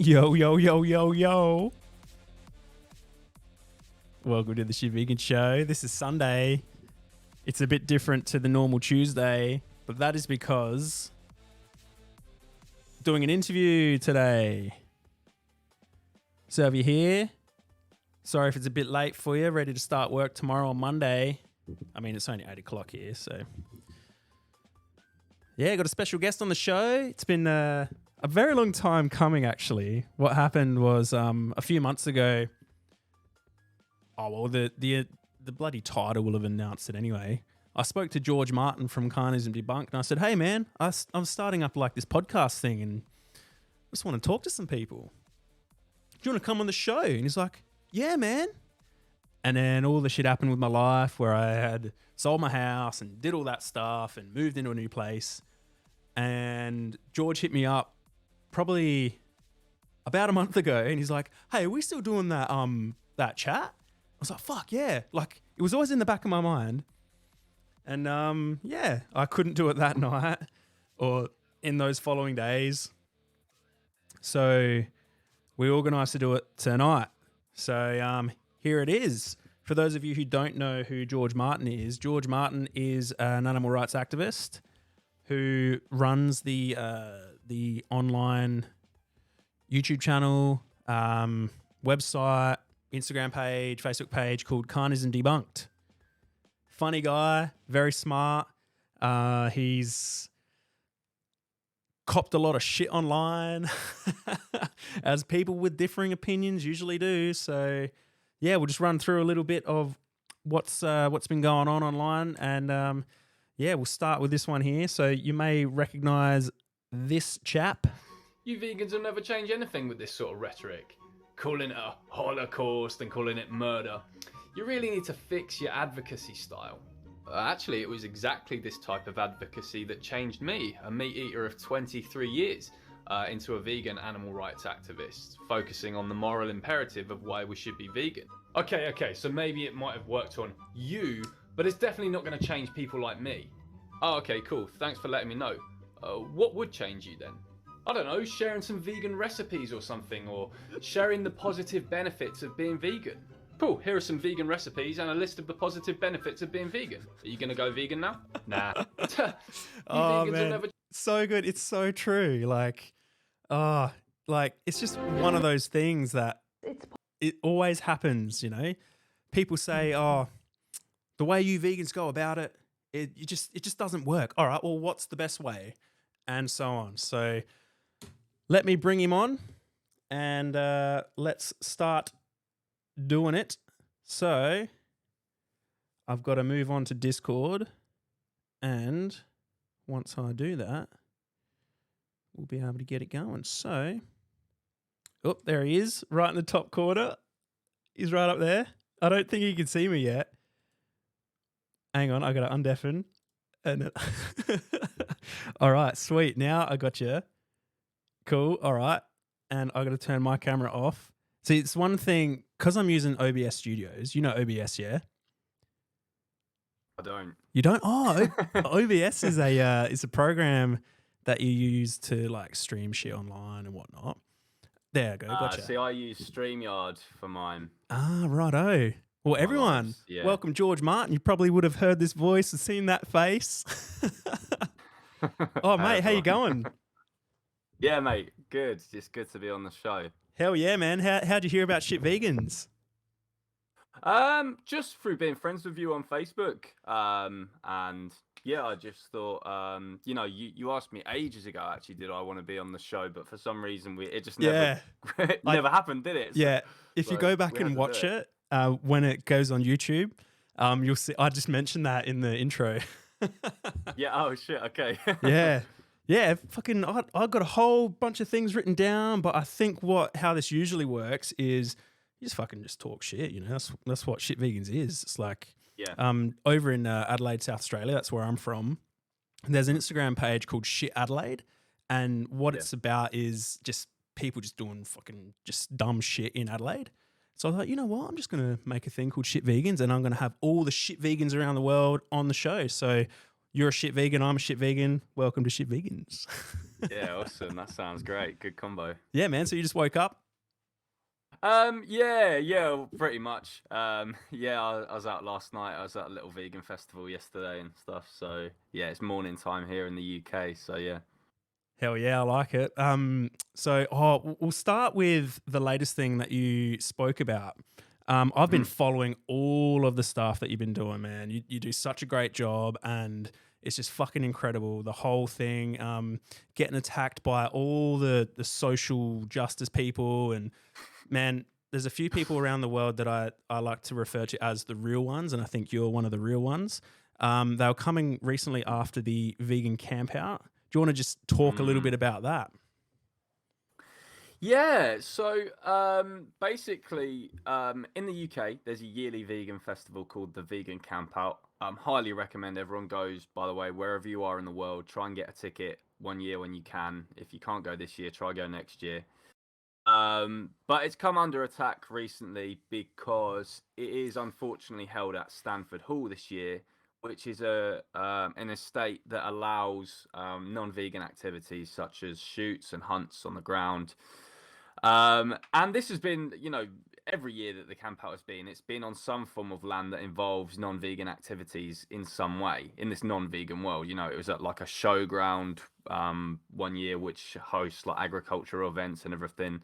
Yo, yo, yo, yo, yo. Welcome to the Shit Vegan Show. This is Sunday. It's a bit different to the normal Tuesday, but that is because doing an interview today. So if you're here, sorry if it's a bit late for you, ready to start work tomorrow on Monday. I mean, it's only 8 o'clock here, so. Yeah, got a special guest on the show. It's been a very long time coming, actually. What happened was a few months ago. Oh, well, the bloody title will have announced it anyway. I spoke to George Martin from Carnism, Debunked, and I said, hey, man, I'm starting up like this podcast thing and I just want to talk to some people. Do you want to come on the show? And he's like, yeah, man. And then all the shit happened with my life where I had sold my house and did all that stuff and moved into a new place. And George hit me up probably about a month ago and he's like, hey, are we still doing that chat? I was like, fuck yeah. Like, it was always in the back of my mind. And yeah, I couldn't do it that night or in those following days. So we organised to do it tonight. So here it is. For those of you who don't know who George Martin is an animal rights activist who runs the online YouTube channel, website, Instagram page, Facebook page called Carnism Debunked. Funny guy, very smart. He's copped a lot of shit online, as people with differing opinions usually do. So, yeah, we'll just run through a little bit of what's been going on online, and yeah, we'll start with this one here. So you may recognise this chap. You vegans will never change anything with this sort of rhetoric. Calling it a holocaust and calling it murder. You really need to fix your advocacy style. Actually, it was exactly this type of advocacy that changed me, a meat eater of 23 years, into a vegan animal rights activist, focusing on the moral imperative of why we should be vegan. Okay, so maybe it might have worked on you, but it's definitely not going to change people like me. Oh, okay, cool. Thanks for letting me know. What would change you then? I don't know, sharing some vegan recipes or something, or sharing the positive benefits of being vegan. Cool, here are some vegan recipes and a list of the positive benefits of being vegan. Are you going to go vegan now? Nah. Oh, man. So good. It's so true. Like, it's just one of those things that it always happens, you know? People say, oh, the way you vegans go about it, it just doesn't work. All right, well, what's the best way? And so on. So let me bring him on and let's start doing it. So I've got to move on to Discord, and once I do that, we'll be able to get it going. So, oh, there he is, right in the top corner. He's right up there. I don't think he can see me yet. Hang on, I got to undeafen. And all right, sweet. Now I got you. Cool. All right, and I got to turn my camera off. See, it's one thing because I'm using OBS Studios. You know OBS, yeah? I don't. You don't? Oh, OBS is a program that you use to like stream shit online and whatnot. There you go. Gotcha. See, I use StreamYard for mine. Ah, righto. Well, everyone, welcome George Martin. You probably would have heard this voice and seen that face. Oh, mate, how you going? Yeah, mate, good. It's good to be on the show. Hell yeah, man. How'd you hear about Shit Vegans? Just through being friends with you on Facebook. And yeah, I just thought, you know, you asked me ages ago, actually, did I want to be on the show? But for some reason, it just never, never happened, did it? So, yeah. If you go back and watch it, when it goes on YouTube, you'll see, I just mentioned that in the intro. Yeah. Oh shit. Okay. Yeah. Yeah, fucking, I got a whole bunch of things written down, but I think how this usually works is you just talk shit, you know. That's what Shit Vegans is. It's like, over in Adelaide, South Australia, that's where I'm from. There's an Instagram page called Shit Adelaide, and what it's about is just people just doing fucking just dumb shit in Adelaide. So I thought, you know what, I'm just going to make a thing called Shit Vegans, and I'm going to have all the shit vegans around the world on the show. So you're a shit vegan, I'm a shit vegan. Welcome to Shit Vegans. Yeah, awesome. That sounds great. Good combo. Yeah, man. So you just woke up? Yeah, pretty much. Yeah, I was out last night. I was at a little vegan festival yesterday and stuff. So yeah, it's morning time here in the UK. So yeah. Hell yeah, I like it. So we'll start with the latest thing that you spoke about. I've been following all of the stuff that you've been doing, man. You do such a great job, and it's just fucking incredible. The whole thing, getting attacked by all the social justice people, and man, there's a few people around the world that I like to refer to as the real ones, and I think you're one of the real ones. They were coming recently after the vegan camp out. Do you want to just talk a little bit about that? Yeah, so basically, in the UK, there's a yearly vegan festival called the Vegan Camp Out. Highly recommend everyone goes, by the way, wherever you are in the world, try and get a ticket one year when you can. If you can't go this year, try go next year. But it's come under attack recently because it is unfortunately held at Stanford Hall this year, which is an estate that allows non-vegan activities such as shoots and hunts on the ground. And this has been, every year that the camp out has been, it's been on some form of land that involves non-vegan activities in some way in this non-vegan world. It was at like a showground one year, which hosts like agricultural events and everything.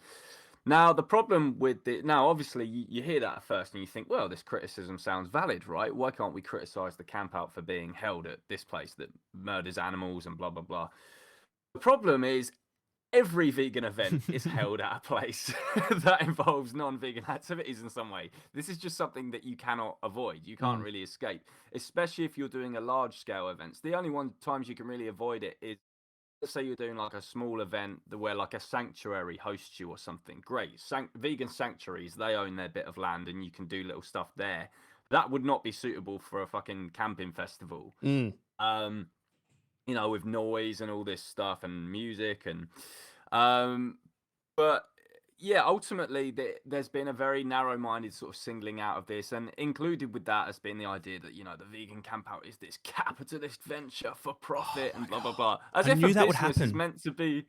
Now, the problem with it, now, obviously, you hear that at first and you think, well, this criticism sounds valid, right? Why can't we criticize the camp out for being held at this place that murders animals and blah, blah, blah? The problem is every vegan event is held at a place that involves non-vegan activities in some way. This is just something that you cannot avoid. You can't really escape, especially if you're doing a large-scale events. The only times you can really avoid it is, let's say you're doing like a small event where like a sanctuary hosts you or something. Great. Vegan sanctuaries, they own their bit of land and you can do little stuff there. That would not be suitable for a fucking camping festival. With noise and all this stuff and music and but yeah, ultimately there's been a very narrow-minded sort of singling out of this, and included with that has been the idea that the vegan camp out is this capitalist venture for profit and blah blah blah, as I if knew a that would business is happen. meant to be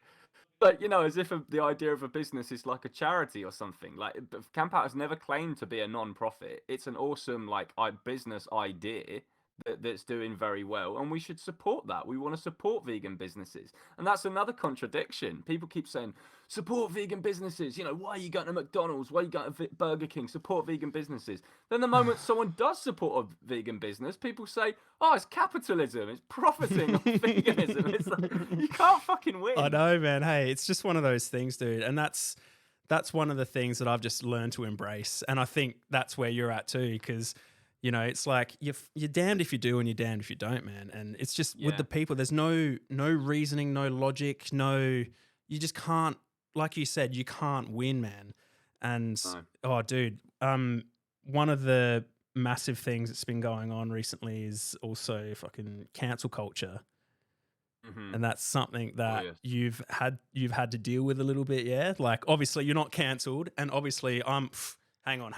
like, as if the idea of a business is like a charity or something. Like, camp out has never claimed to be a non-profit. It's an awesome business idea that's doing very well, and we should support that. We want to support vegan businesses, and that's another contradiction. People keep saying support vegan businesses. Why are you going to McDonald's? Why are you going to Burger King? Support vegan businesses. Then the moment someone does support a vegan business, people say, oh, it's capitalism, it's profiting on veganism. It's like, you can't fucking win. I know, man. Hey, it's just one of those things, dude, and that's one of the things that I've just learned to embrace, and I think that's where you're at too, because it's like you're damned if you do and you're damned if you don't, man. And it's just with the people, there's no reasoning, no logic, you just can't, like you said, you can't win, man. And oh, dude, one of the massive things that's been going on recently is also fucking cancel culture. And that's something that you've had to deal with a little bit, yeah? Like, obviously you're not cancelled, and obviously hang on.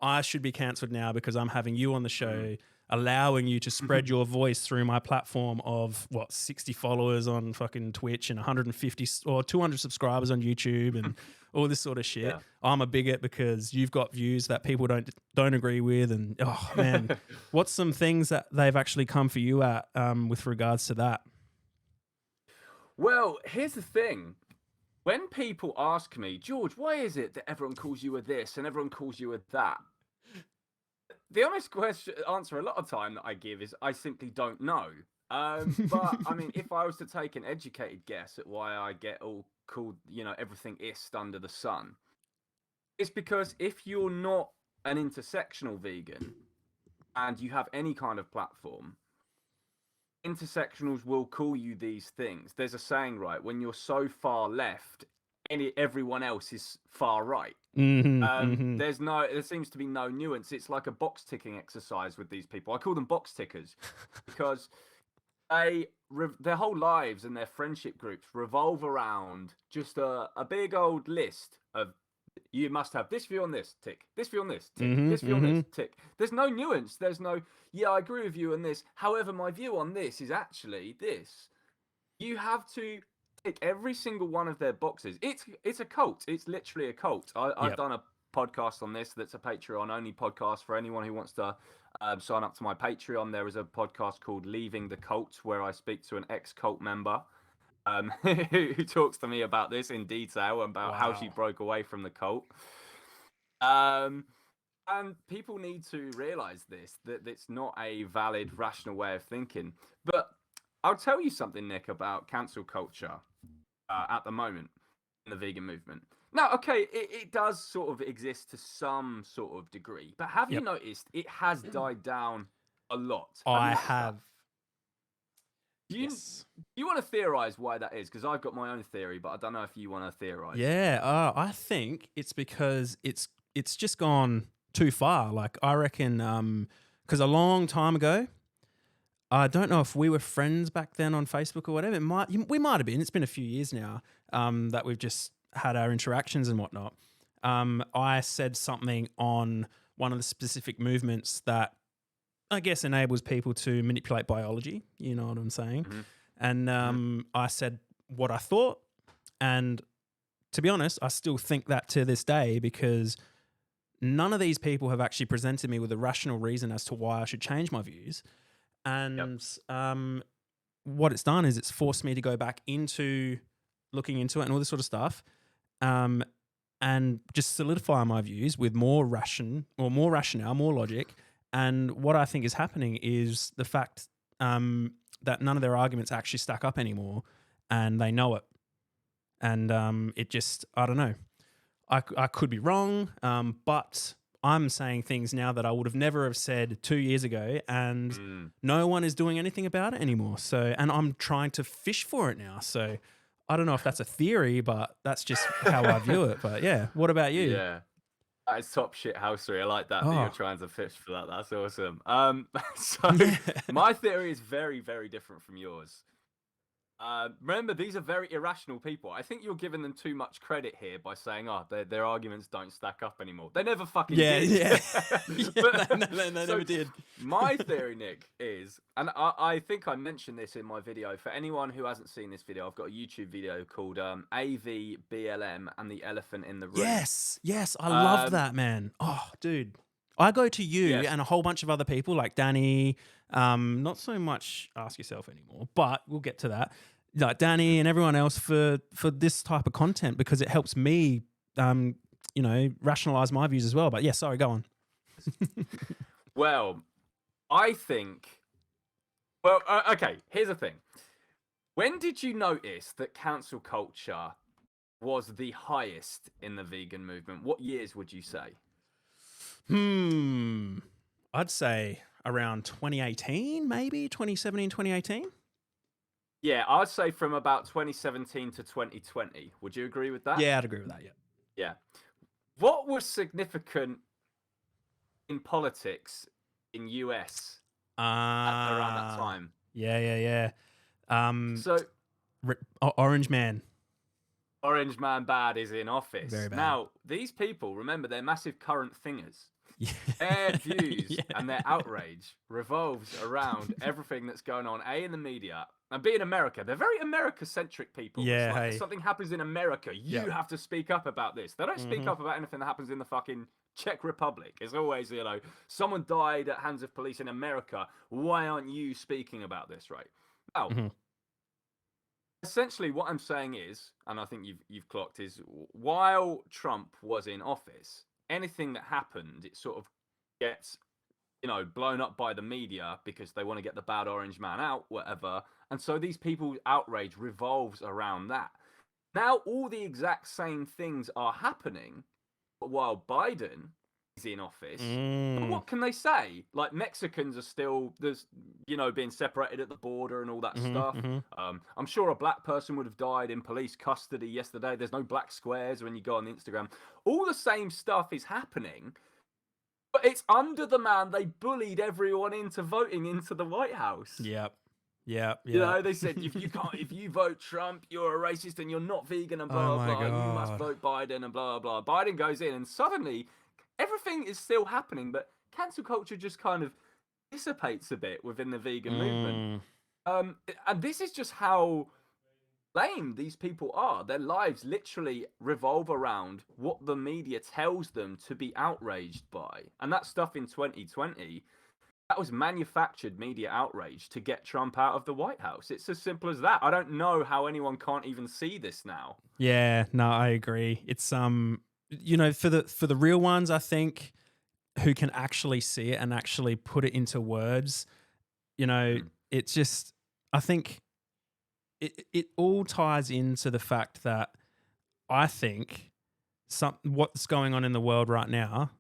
I should be cancelled now because I'm having you on the show, allowing you to spread your voice through my platform of 60 followers on fucking Twitch and 150 or 200 subscribers on YouTube and all this sort of shit. Yeah. I'm a bigot because you've got views that people don't agree with, and oh man, what's some things that they've actually come for you at with regards to that? Well, here's the thing. When people ask me, George, why is it that everyone calls you a this and everyone calls you a that? The honest answer a lot of time that I give is I simply don't know. But I mean, if I was to take an educated guess at why I get all called, everything ist under the sun, it's because if you're not an intersectional vegan and you have any kind of platform, intersectionals will call you these things. There's a saying, right? When you're so far left, everyone else is far right. There seems to be no nuance. It's like a box ticking exercise with these people. I call them box tickers because their whole lives and their friendship groups revolve around just a big old list of, you must have this view on this, tick. This view on this, tick. This view on this, tick. There's no nuance. There's no, I agree with you on this. However, my view on this is actually this. You have to tick every single one of their boxes. It's a cult. It's literally a cult. I've done a podcast on this that's a Patreon only podcast for anyone who wants to sign up to my Patreon. There is a podcast called Leaving the Cult where I speak to an ex-cult member who talks to me about this in detail, about how she broke away from the cult. And people need to realize this, that it's not a valid, rational way of thinking. But I'll tell you something, Nick, about cancel culture at the moment in the vegan movement. Now, okay, it does sort of exist to some sort of degree, but have you noticed it has died down a lot? I have. Do you want to theorize why that is? Because I've got my own theory, but I don't know if you want to theorize. Yeah, I think it's because it's just gone too far. Like, I reckon, because a long time ago, I don't know if we were friends back then on Facebook or whatever. We might have been. It's been a few years now that we've just had our interactions and whatnot. I said something on one of the specific movements that I guess enables people to manipulate biology. You know what I'm saying? Mm-hmm. And I said what I thought. And to be honest, I still think that to this day, because none of these people have actually presented me with a rational reason as to why I should change my views. And what it's done is it's forced me to go back into looking into it and all this sort of stuff, and just solidify my views with more rationale, more logic. And what I think is happening is the fact that none of their arguments actually stack up anymore, and they know it. And it just, I don't know. I could be wrong, but I'm saying things now that I would have never have said 2 years ago, and no one is doing anything about it anymore. So, and I'm trying to fish for it now. So I don't know if that's a theory, but that's just how I view it. But yeah, what about you? Yeah. That is top shit housery. I like that you're trying to fish for that. That's awesome. So my theory is very, very different from yours. Remember, these are very irrational people. I think you're giving them too much credit here by saying, their arguments don't stack up anymore. They never fucking did. Yeah. But, they never did. My theory, Nick, is, and I think I mentioned this in my video. For anyone who hasn't seen this video, I've got a YouTube video called AVBLM and the Elephant in the Room. Yes, I love that, man. Oh, dude. I go to you and a whole bunch of other people like Danny, not so much Ask Yourself anymore, but we'll get to that. Like Danny and everyone else for this type of content, because it helps me, rationalize my views as well. But yeah, sorry, go on. Well, I think, okay, here's the thing. When did you notice that cancel culture was the highest in the vegan movement? What years would you say? I'd say around 2018, maybe 2017, 2018. Yeah, I'd say from about 2017 to 2020. Would you agree with that? Yeah, I'd agree with that, Yeah. What was significant in politics in US around that time? Yeah. So Orange Man. Orange Man Bad is in office. Very bad. Now, these people, remember, they're massive current thingers. Yeah. Their views and their outrage revolves around everything that's going on, in the media, and being America. They're very America-centric people. Yeah, it's like, if something happens in America, you have to speak up about this. They don't speak up about anything that happens in the fucking Czech Republic. It's always, someone died at hands of police in America. Why aren't you speaking about this, right? Now, essentially what I'm saying is, and I think you've clocked, is while Trump was in office, anything that happened, it sort of gets, blown up by the media because they want to get the bad orange man out, whatever. And so these people's outrage revolves around that. Now, all the exact same things are happening while Biden is in office. But what can they say? Like, Mexicans are still, being separated at the border and all that stuff. I'm sure a black person would have died in police custody yesterday. There's no black squares when you go on Instagram. All the same stuff is happening, but it's under the man they bullied everyone into voting into the White House. Yeah. They said if you vote Trump, you're a racist and you're not vegan and blah blah blah. You must vote Biden and blah blah blah. Biden goes in and suddenly everything is still happening, but cancel culture just kind of dissipates a bit within the vegan movement. And this is just how lame these people are. Their lives literally revolve around what the media tells them to be outraged by. And that stuff in 2020, that was manufactured media outrage to get Trump out of the White House. It's as simple as that. I don't know how anyone can't even see this now. Yeah, no, I agree. It's you know, for the real ones, I think, who can actually see it and actually put it into words, you know, it's just, I think it all ties into the fact that I think what's going on in the world right now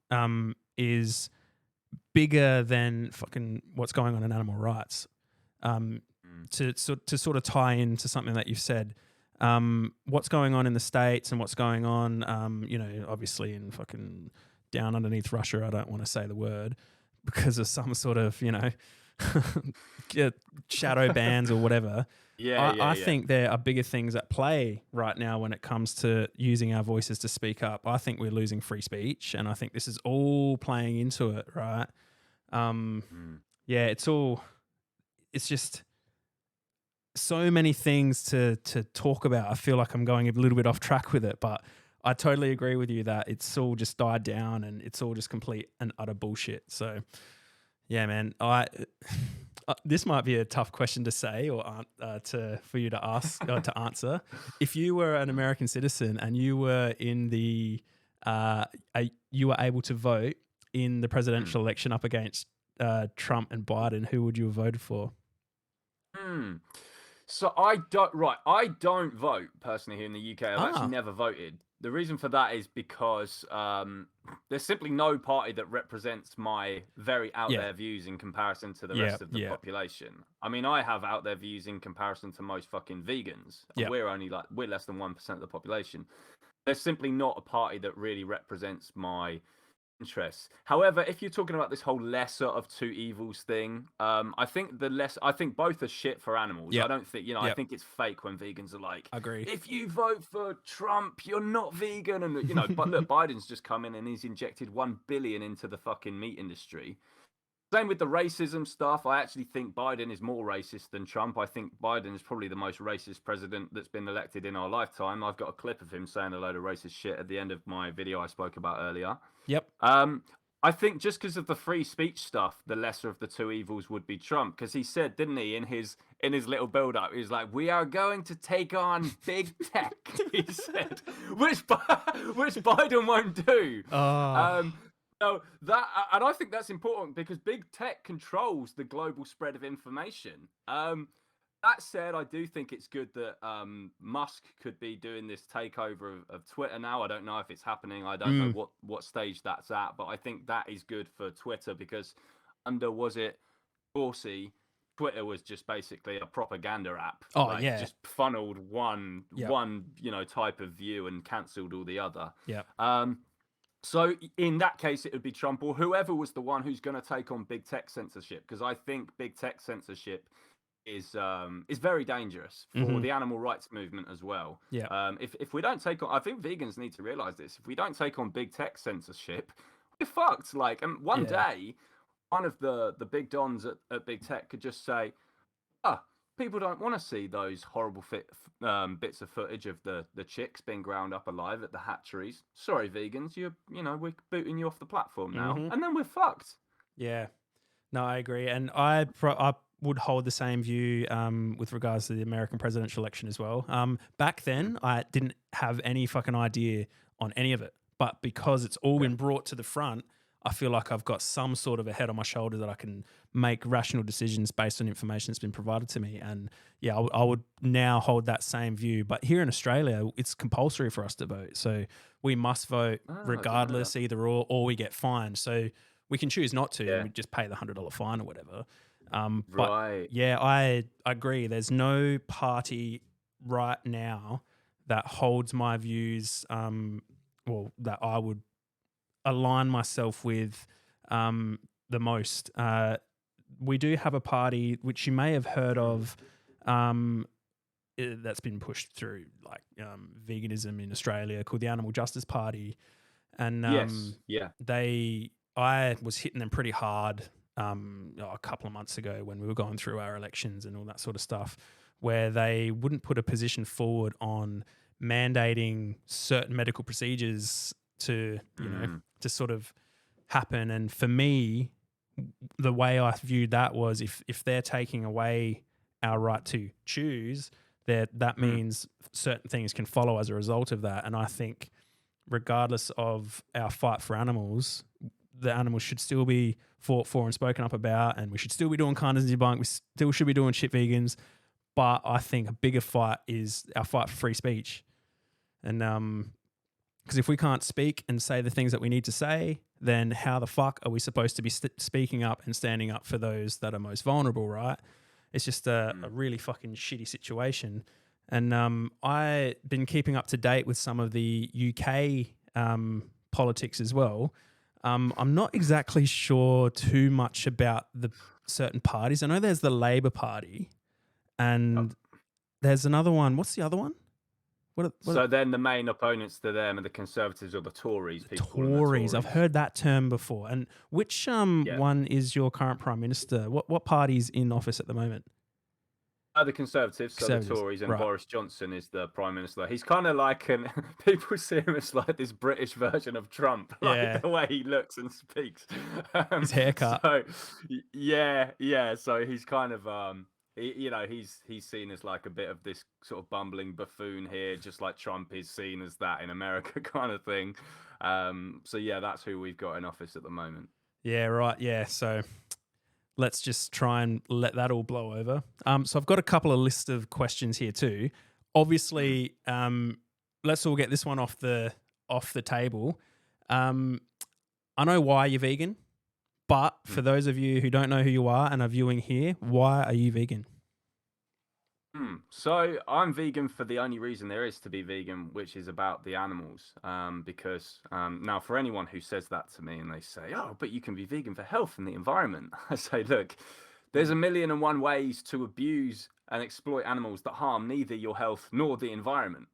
is bigger than fucking what's going on in animal rights. To sort of tie into something that you've said, what's going on in the States and what's going on, you know, obviously in fucking down underneath Russia. I don't want to say the word because of some sort of, you know, shadow bans or whatever. I think there are bigger things at play right now when it comes to using our voices to speak up. I think we're losing free speech, and I think this is all playing into it, right? Yeah, it's just so many things to talk about. I feel like I'm going a little bit off track with it, but I totally agree with you that it's all just died down and it's all just complete and utter bullshit. So yeah, man, this might be a tough question to say or for you to ask to answer. If you were an American citizen and you were in you were able to vote in the presidential election up against Trump and Biden, who would you have voted for? So I don't vote personally here in the UK. I've actually never voted. The reason for that is because there's simply no party that represents my very out there views in comparison to the rest of the population. I mean, I have out there views in comparison to most fucking vegans. We're less than 1% of the population. There's simply not a party that really represents my interests. However, if you're talking about this whole lesser of two evils thing, I think both are shit for animals. I don't think, I think it's fake when vegans are like, agree. If you vote for Trump, you're not vegan, and but look, Biden's just come in and he's injected 1 billion into the fucking meat industry. Same with the racism stuff. I actually think Biden is more racist than Trump. I think Biden is probably the most racist president that's been elected in our lifetime. I've got a clip of him saying a load of racist shit at the end of my video I spoke about earlier. Yep. I think just because of the free speech stuff, the lesser of the two evils would be Trump. Because he said, didn't he, in his little build-up, he was like, "We are going to take on big tech." He said, which Biden won't do. So and I think that's important because big tech controls the global spread of information. That said, I do think it's good that Musk could be doing this takeover of Twitter now. I don't know if it's happening. I don't know what stage that's at, but I think that is good for Twitter because was it Dorsey, Twitter was just basically a propaganda app. Just funneled one type of view and cancelled all the other. So in that case, it would be Trump or whoever was the one who's going to take on big tech censorship, because I think big tech censorship is very dangerous for the animal rights movement as well. If we don't take on, I think vegans need to realize this. If we don't take on big tech censorship, we're fucked. Like, and one day, one of the big dons at big tech could just say, people don't want to see those horrible bits of footage of the chicks being ground up alive at the hatcheries. Sorry, vegans, we're booting you off the platform now, and then we're fucked. Yeah, no, I agree, and I would hold the same view with regards to the American presidential election as well. Back then, I didn't have any fucking idea on any of it, but because it's all been brought to the front, I feel like I've got some sort of a head on my shoulder that I can make rational decisions based on information that's been provided to me. And yeah, I would now hold that same view. But here in Australia, it's compulsory for us to vote. So we must vote regardless, either or we get fined. So we can choose not to and we just pay the $100 fine or whatever. But yeah, I agree. There's no party right now that holds my views, that I would align myself with the most. We do have a party which you may have heard of that's been pushed through like veganism in Australia called the Animal Justice Party. And I was hitting them pretty hard a couple of months ago when we were going through our elections and all that sort of stuff. where they wouldn't put a position forward on mandating certain medical procedures to, you know, to sort of happen. And for me, the way I viewed that was if they're taking away our right to choose, that means certain things can follow as a result of that. And I think regardless of our fight for animals, the animals should still be fought for and spoken up about, and we should still be doing Carnism Debunked. We still should be doing shit vegans. But I think a bigger fight is our fight for free speech. And because if we can't speak and say the things that we need to say, then how the fuck are we supposed to be speaking up and standing up for those that are most vulnerable, right? It's just a really fucking shitty situation. And I've been keeping up to date with some of the UK politics as well. I'm not exactly sure too much about the certain parties. I know there's the Labour Party and there's another one. What's the other one? So then the main opponents to them are the Conservatives or the Tories. Tories. I've heard that term before. And which one is your current Prime Minister? What party's in office at the moment? The Conservatives, so the Tories, and Boris Johnson is the Prime Minister. He's kind of like people see him as like this British version of Trump, like the way he looks and speaks. His haircut. So, yeah. So he's kind of he's seen as like a bit of this sort of bumbling buffoon here, just like Trump is seen as that in America, kind of thing. So yeah, that's who we've got in office at the moment. Yeah, right. Yeah, so let's just try and let that all blow over. So I've got a couple of list of questions here too. Obviously, let's all get this one off the table. I know why you're vegan. But for those of you who don't know who you are and are viewing here, why are you vegan? So I'm vegan for the only reason there is to be vegan, which is about the animals. Because now for anyone who says that to me and they say, oh, but you can be vegan for health and the environment. I say, look, there's 1,000,001 ways to abuse and exploit animals that harm neither your health nor the environment.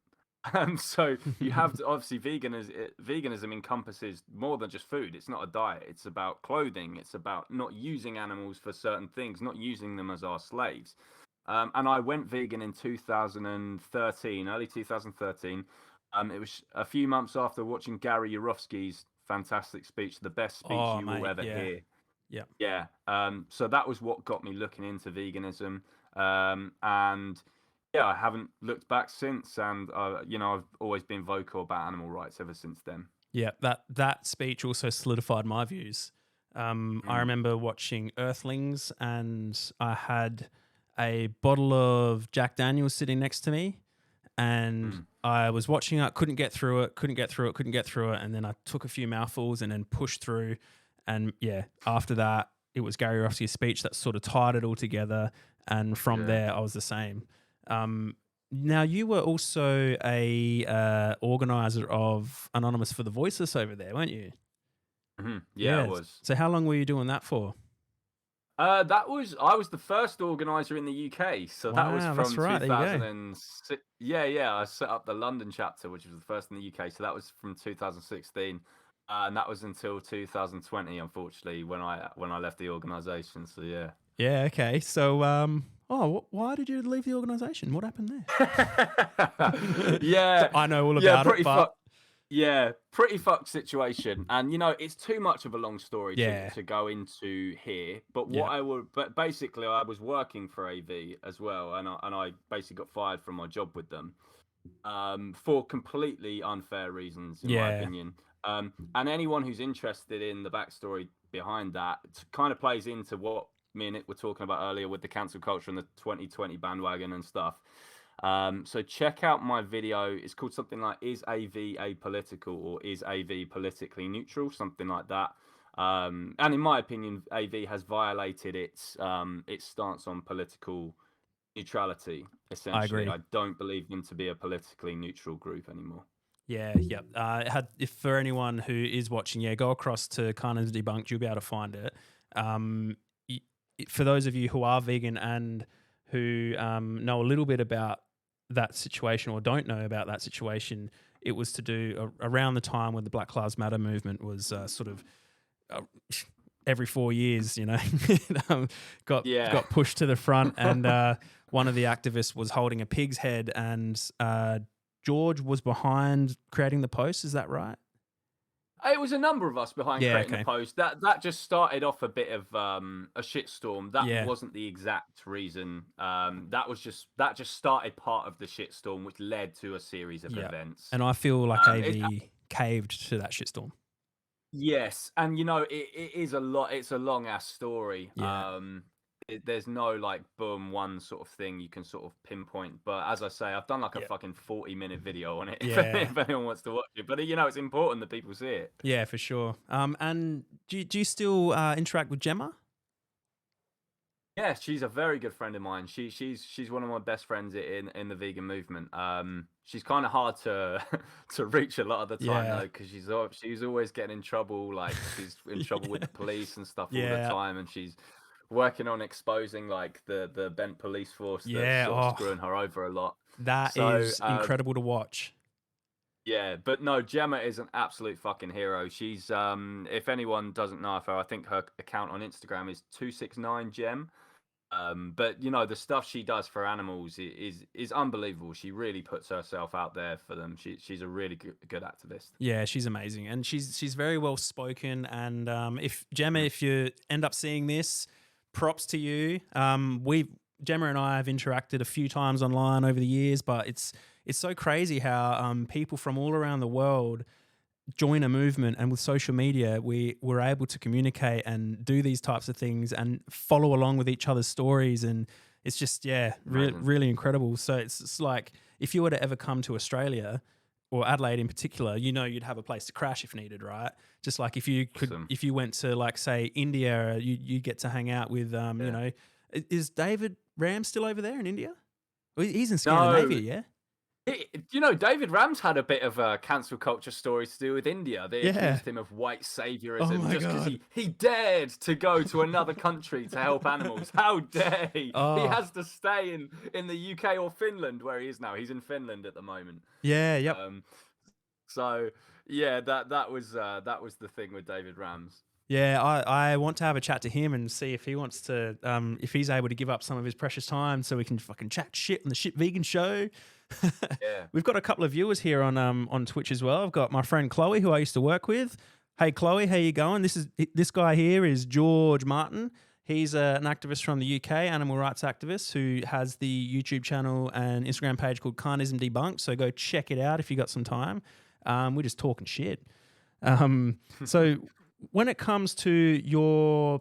So you have to, obviously veganism encompasses more than just food. It's not a diet. It's about clothing. It's about not using animals for certain things, not using them as our slaves. And I went vegan in 2013, early 2013. It was a few months after watching Gary Yourofsky's fantastic speech, the best speech will ever hear. Yeah. So that was what got me looking into veganism. And yeah, I haven't looked back since, and I've always been vocal about animal rights ever since then. Yeah, that speech also solidified my views. I remember watching Earthlings, and I had a bottle of Jack Daniels sitting next to me, and I was watching it, couldn't get through it, and then I took a few mouthfuls and then pushed through, and yeah, after that, it was Gary Yourofsky's speech that sort of tied it all together, and from there, I was the same. Now you were also a organizer of Anonymous for the Voiceless over there, weren't you? Yeah, I was. So how long were you doing that for? I was the first organizer in the UK. So that was from 2006. Yeah. I set up the London chapter, which was the first in the UK. So that was from 2016. And that was until 2020, unfortunately, when I left the organization. So yeah. Yeah, okay. So why did you leave the organisation? What happened there? Yeah, I know all about it. But pretty fucked situation, and it's too much of a long story to go into here. But but basically, I was working for AV as well, and I basically got fired from my job with them, for completely unfair reasons, in my opinion. And anyone who's interested in the backstory behind that kind of plays into what me and Nick were talking about earlier with the cancel culture and the 2020 bandwagon and stuff. So check out my video. It's called something like "Is AV Apolitical?" or "Is AV Politically Neutral?" Something like that. And in my opinion, AV has violated its stance on political neutrality. Essentially, I agree. I don't believe them to be a politically neutral group anymore. Yeah. If for anyone who is watching, go across to Carnism Debunked. You'll be able to find it. For those of you who are vegan and who know a little bit about that situation or don't know about that situation, it was to do around the time when the Black Lives Matter movement was every 4 years, you know, got Yeah. got pushed to the front, and one of the activists was holding a pig's head, and George was behind creating the post. Is that right? It was a number of us behind Yeah, creating okay. the post. That just started off a bit of a shitstorm. That Yeah. wasn't the exact reason. That just started part of the shitstorm, which led to a series of Yeah. events. And I feel like AV caved to that shitstorm. Yes, and you know it is a lot. It's a long ass story. Yeah. There's no like boom one sort of thing you can sort of pinpoint. But as I say, I've done like a fucking 40-minute video on it. Yeah. If anyone wants to watch it, but you know it's important that people see it. Yeah, for sure. And do you still interact with Gemma? Yeah, she's a very good friend of mine. She's one of my best friends in the vegan movement. She's kind of hard to to reach a lot of the time though, because she's always getting in trouble. Like she's in trouble with the police and stuff all the time, and she's working on exposing like the bent police force that's sort of screwing her over a lot. That is incredible to watch. Yeah, but no, Gemma is an absolute fucking hero. She's if anyone doesn't know of her, I think her account on Instagram is 269gem. But you know the stuff she does for animals is unbelievable. She really puts herself out there for them. She's a really good activist. Yeah, she's amazing, and she's very well spoken. And if Gemma, if you end up seeing this, props to you. Gemma and I have interacted a few times online over the years, but it's so crazy how people from all around the world join a movement, and with social media we're able to communicate and do these types of things and follow along with each other's stories, and it's just really incredible. So it's like if you were to ever come to Australia or Adelaide in particular, you know you'd have a place to crash if needed, right? Just like if you could, if you went to like say India, you get to hang out with you know, is David Ram still over there in India? He's in Scandinavia, yeah. You know, David Ram's had a bit of a cancel culture story to do with India. They accused him of white saviorism just because he dared to go to another country to help animals. How dare he? He has to stay in the UK or Finland, where he is now. He's in Finland at the moment. Yeah, yep. So yeah, that was the thing with David Rams. Yeah, I want to have a chat to him and see if he wants to, if he's able to give up some of his precious time so we can fucking chat shit on the Shit Vegan Show. Yeah. We've got a couple of viewers here on Twitch as well. I've got my friend Chloe, who I used to work with. Hey, Chloe, how you going? This guy here is George Martin. He's an activist from the UK, animal rights activist, who has the YouTube channel and Instagram page called Carnism Debunked. So go check it out if you got some time. We're just talking shit. So when it comes to your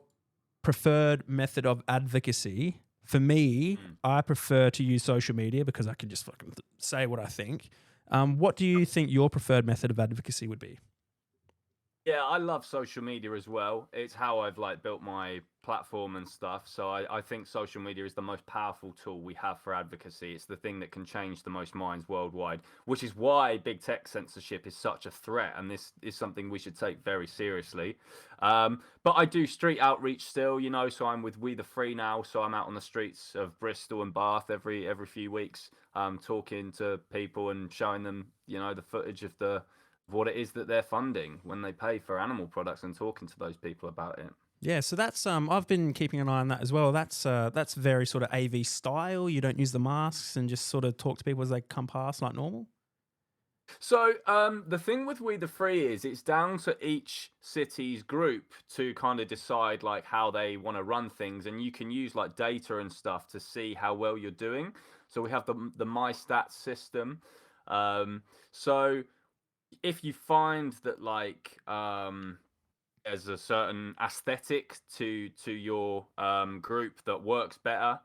preferred method of advocacy, for me, I prefer to use social media because I can just fucking say what I think. What do you think your preferred method of advocacy would be? Yeah, I love social media as well. It's how I've like built my platform and stuff. So I think social media is the most powerful tool we have for advocacy. It's the thing that can change the most minds worldwide, which is why big tech censorship is such a threat. And this is something we should take very seriously. But I do street outreach still, you know, so I'm with We the Free now. So I'm out on the streets of Bristol and Bath every few weeks, talking to people and showing them, you know, the footage of what it is that they're funding when they pay for animal products and talking to those people about it. Yeah, so that's I've been keeping an eye on that as well. That's very sort of AV style. You don't use the masks and just sort of talk to people as they come past like normal. So the thing with We the Free is it's down to each city's group to kind of decide like how they want to run things, and you can use like data and stuff to see how well you're doing. So we have the My Stats system. So if you find that like there's a certain aesthetic to your group that works better,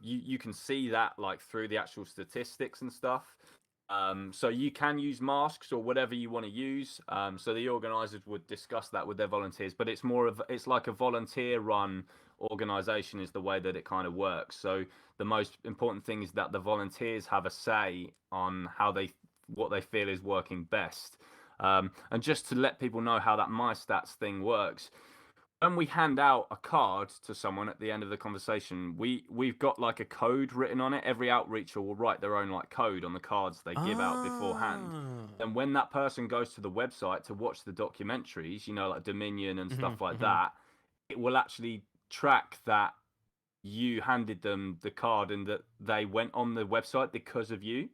you can see that like through the actual statistics and stuff. So you can use masks or whatever you want to use. So the organizers would discuss that with their volunteers, but it's like a volunteer run organization is the way that it kind of works. So the most important thing is that the volunteers have a say on what they feel is working best. And just to let people know how that My Stats thing works, when we hand out a card to someone at the end of the conversation, we've got like a code written on it. Every outreacher will write their own like code on the cards they give out beforehand. And when that person goes to the website to watch the documentaries, you know, like Dominion and stuff like that, it will actually track that you handed them the card and that they went on the website because of you.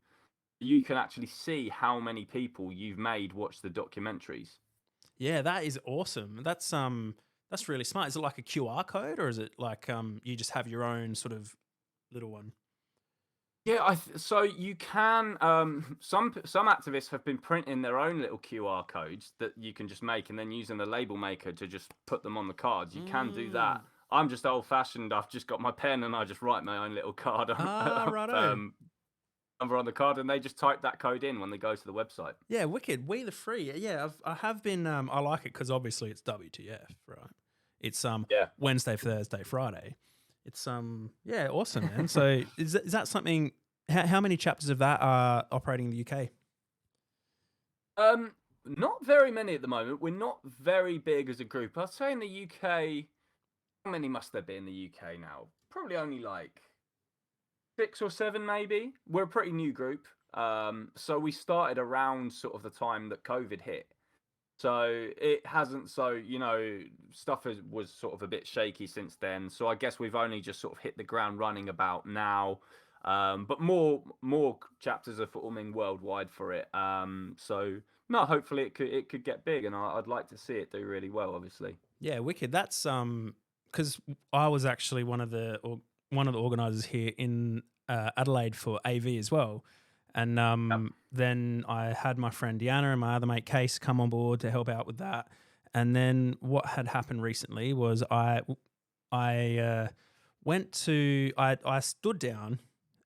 You can actually see how many people you've made watch the documentaries. Yeah, that is awesome. That's really smart. Is it like a QR code, or is it like you just have your own sort of little one? Yeah, so you can. Some activists have been printing their own little QR codes that you can just make, and then using the label maker to just put them on the cards. You can do that. I'm just old fashioned. I've just got my pen and I just write my own little card Righto. number on the card, and they just type that code in when they go to the website. Yeah, wicked. We the Free. Yeah, I have been. I like it because obviously it's WTF, right? It's Wednesday, Thursday, Friday. It's yeah, awesome, man. So is that something? How many chapters of that are operating in the UK? Not very many at the moment. We're not very big as a group. I'd say in the UK, how many must there be in the UK now? Probably only like 6 or 7, maybe. We're a pretty new group. So we started around sort of the time that COVID hit. So it hasn't, stuff was sort of a bit shaky since then. So I guess we've only just sort of hit the ground running about now. But more chapters are forming worldwide for it. So no, hopefully it could get big, and I'd like to see it do really well, obviously. Yeah, wicked. That's because I was actually one of the organisers here in Adelaide for AV as well. And then I had my friend Deanna and my other mate Case come on board to help out with that. And then what had happened recently was I stood down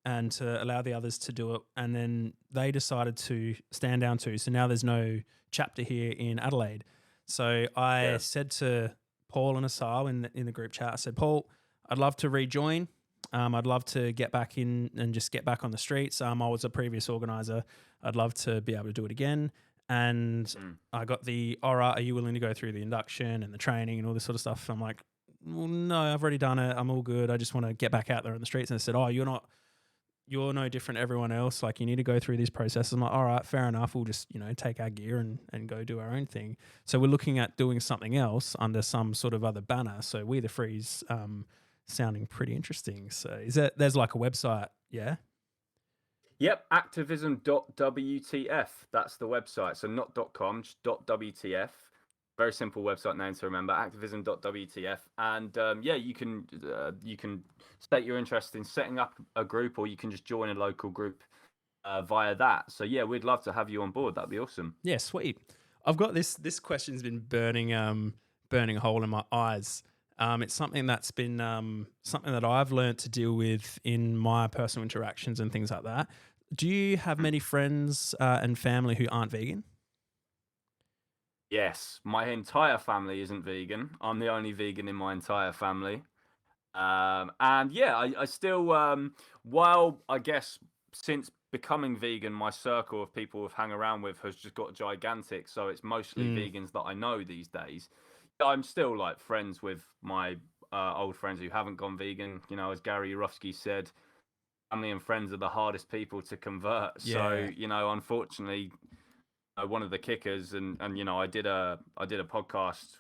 and to allow the others to do it, and then they decided to stand down too. So now there's no chapter here in Adelaide. So I said to Paul and Asal in the group chat, I said, Paul, I'd love to rejoin. I'd love to get back in and just get back on the streets. I was a previous organizer. I'd love to be able to do it again. And I got all right, are you willing to go through the induction and the training and all this sort of stuff? I'm like, well, no, I've already done it. I'm all good. I just want to get back out there on the streets. And they said, oh, you're no different to everyone else. Like, you need to go through these processes. I'm like, all right, fair enough. We'll just, take our gear and go do our own thing. So we're looking at doing something else under some sort of other banner. So We the Free's sounding pretty interesting. So there's like a website, yeah? Yep, activism.wtf. That's the website. So not .com, just .wtf. Very simple website name to remember, activism.wtf. And you can state your interest in setting up a group, or you can just join a local group via that. So yeah, we'd love to have you on board. That'd be awesome. Yeah, sweet. I've got this question's been burning a hole in my eyes. It's something that's been something that I've learned to deal with in my personal interactions and things like that. Do you have many friends and family who aren't vegan? Yes, my entire family isn't vegan. I'm the only vegan in my entire family. And yeah, I still, while I guess since becoming vegan, my circle of people I've hung around with has just got gigantic. So it's mostly vegans that I know these days. I'm still like friends with my old friends who haven't gone vegan. As Gary Urofsky said, family and friends are the hardest people to convert. Yeah. So, unfortunately, one of the kickers, and I did a podcast